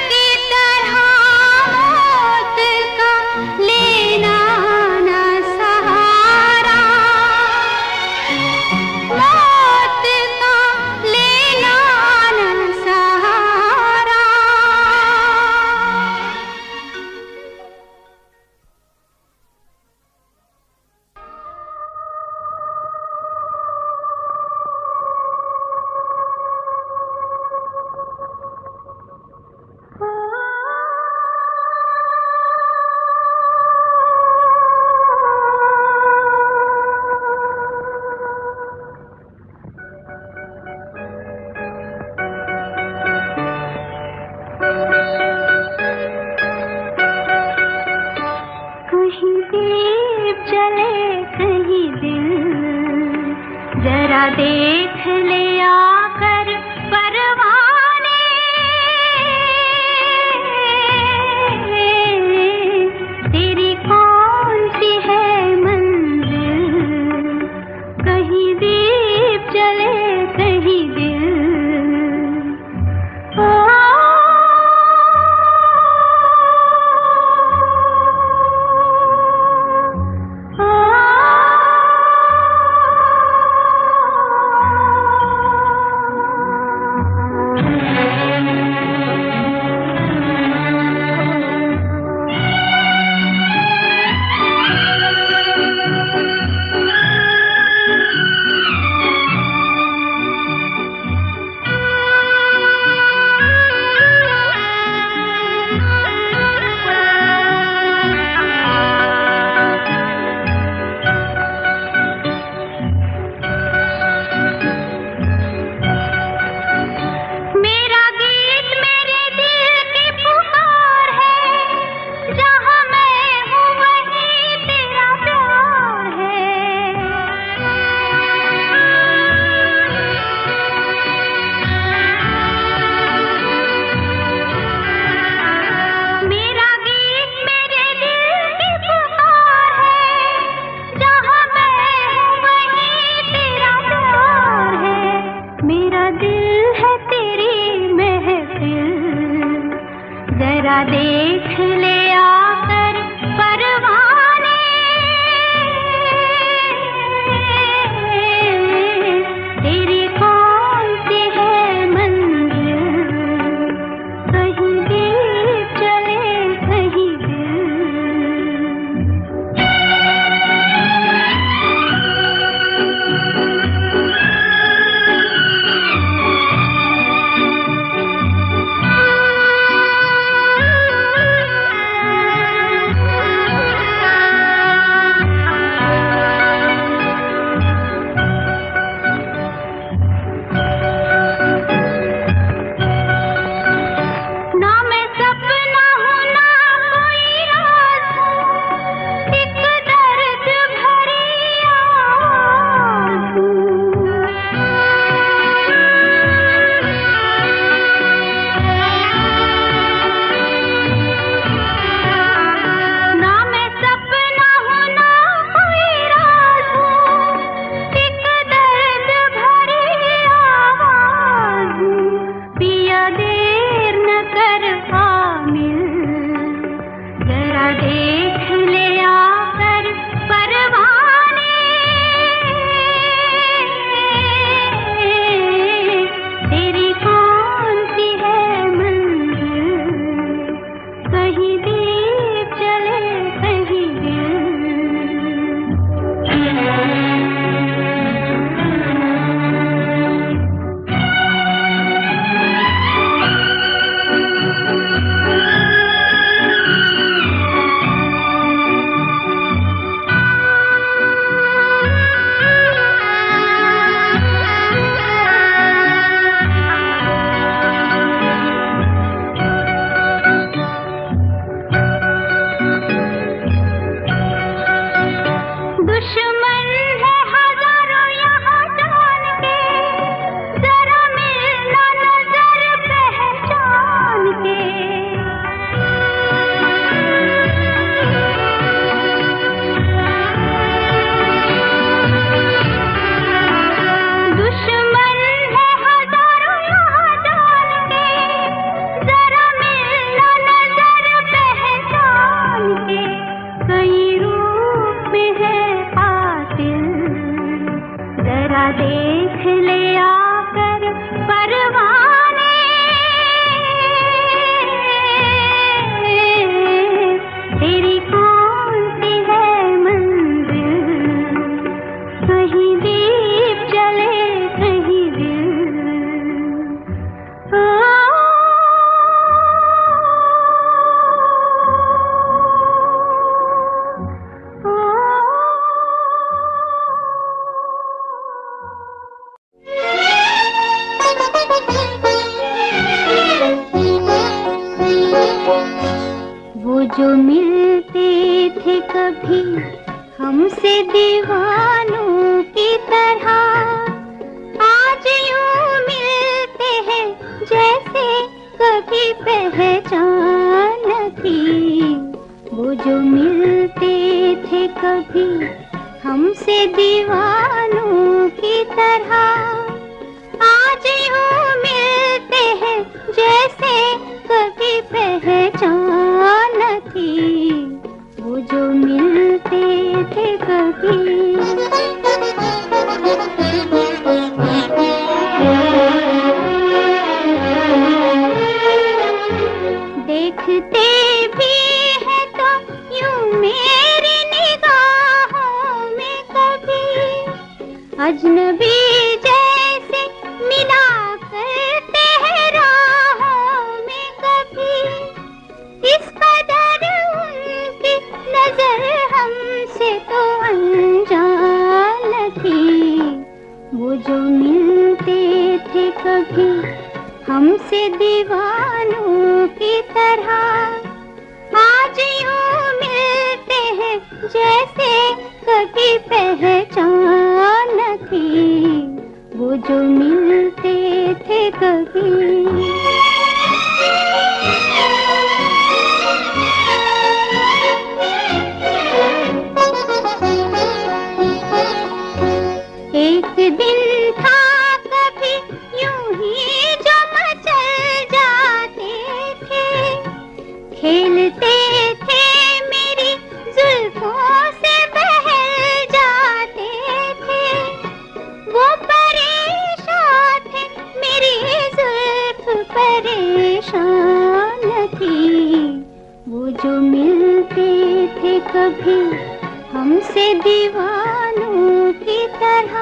की तरह मौत का लेना न सहारा, मौत का लेना न सहारा। कहीं दीप जले कहीं दिल, जरा देख ले आकर परवाने। तेरी कौन सी है मंजिल, कहीं दीप जले कहीं दिल। मिलते थे कभी हमसे दीवानों की तरह, आज यूं मिलते हैं जैसे कभी पहचान न थी। वो जो मिलते थे कभी हमसे दीवानों की तरह, आज यूं मिलते हैं जैसे कभी पहचान न थी। वो जो मिलते थे कभी। देखते भी है तो यूं मेरी निगाहों में कभी अजनबी जैसे मिला करते हैं राहों में कभी। इस कदर उनकी नजर हमसे तो अनजान थी। वो जो मिलते थे कभी हमसे दीवानों की तरह, आज यूं मिलते हैं जैसे कभी पहचान न थी। वो जो मिलते थे कभी। एक दिन था कभी यूं ही जो मचल जाते थे, खेलते थे मेरी जुल्फों से बहल जाते थे। वो परेशान थे मेरी जुल्फ परेशान थी। वो जो मिलते थे कभी हमसे दीवानों की तरह,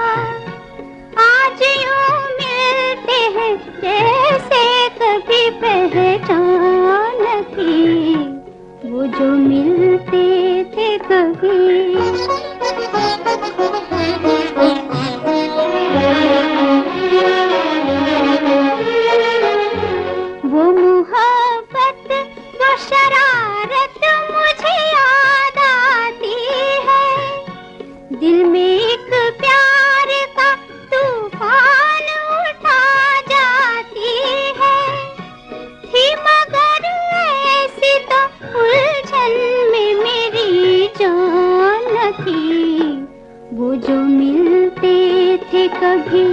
आज यूं मिलते हैं जैसे कभी पहचान न थी। वो जो मिलते थे कभी। वो मोहब्बत वो शरारत मुझे याद आती है। दिल में एक प्यार का तूफान उठा जाती है। थी मगर ऐसी तो उलझन में मेरी जान न थी। वो जो मिलते थे कभी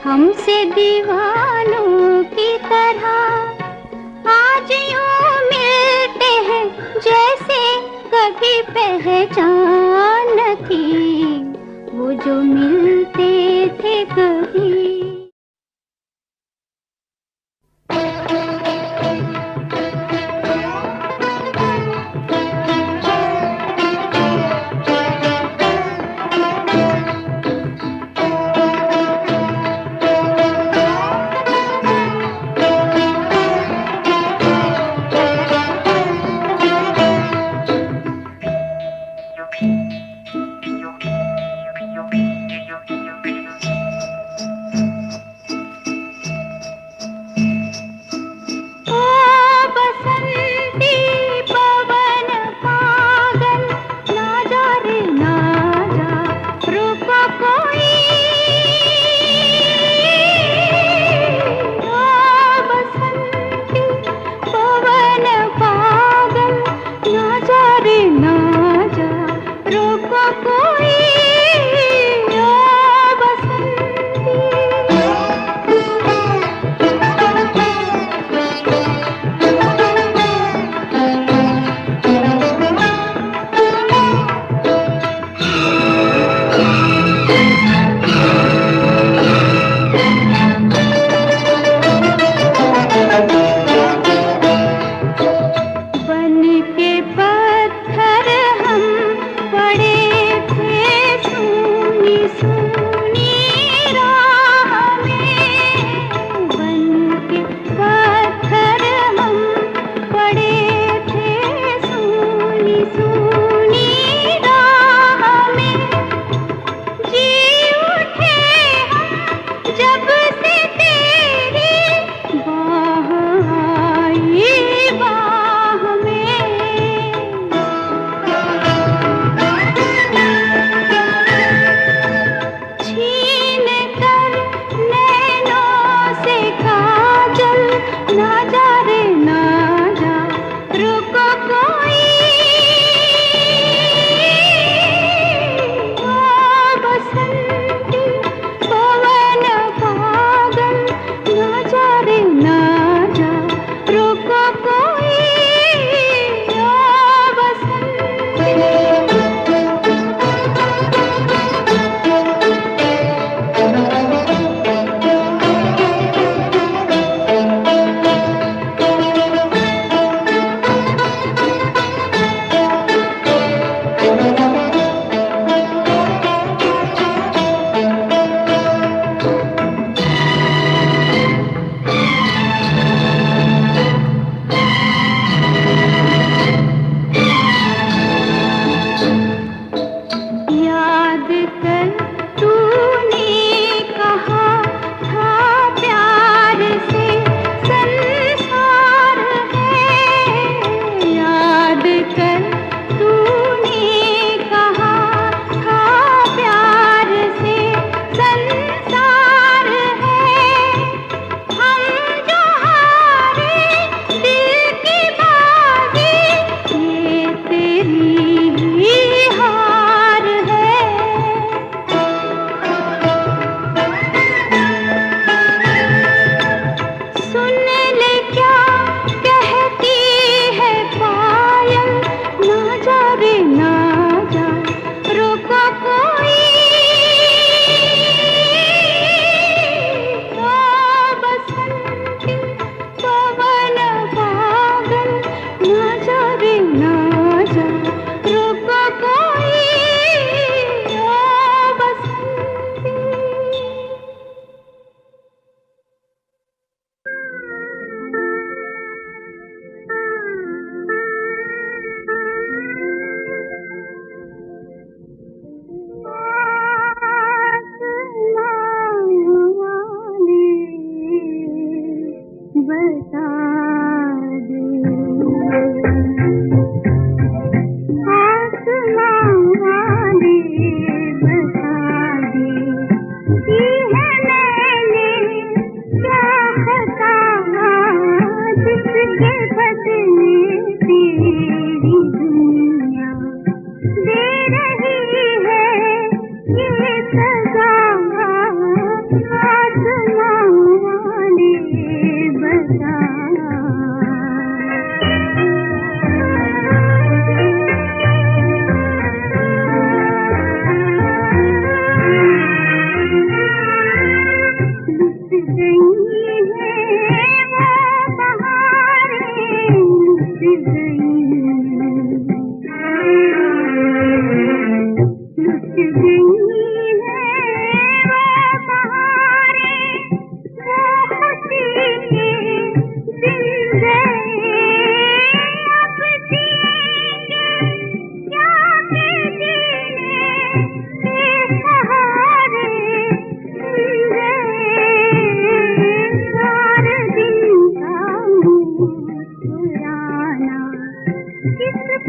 हमसे दीवानों की तरह, आज यूं मिलते हैं जैसे कभी पहचान न थी। वो जो मिलते थे कभी।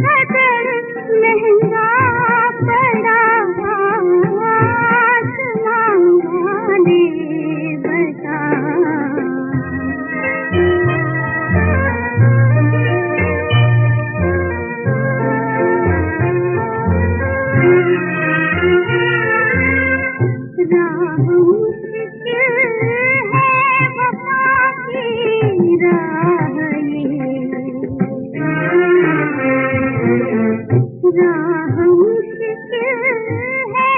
कदर महंगा पड़ा आसमां वाले बता। राह मुश्किल है वफा की राह ये, राह मुश्किल है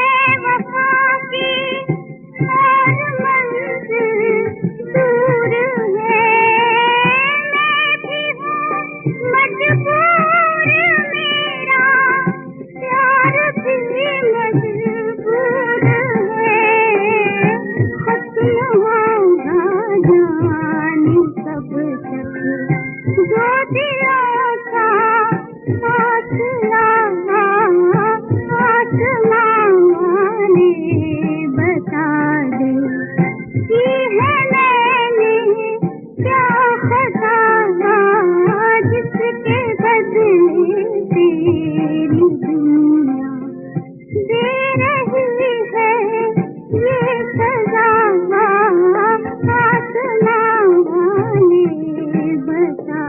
वफा की और मंजिल दूर है। मैं भी हूँ मजबूर, मेरा प्यार भी मजबूर है। खत्म होगा जाने कब तक जो दिलों का फासला, आसमां वाले बता दे कि है मैंने क्या खता जिसके बदले तेरी दुनिया दे रही है ये सजा। आसमां वाले बता।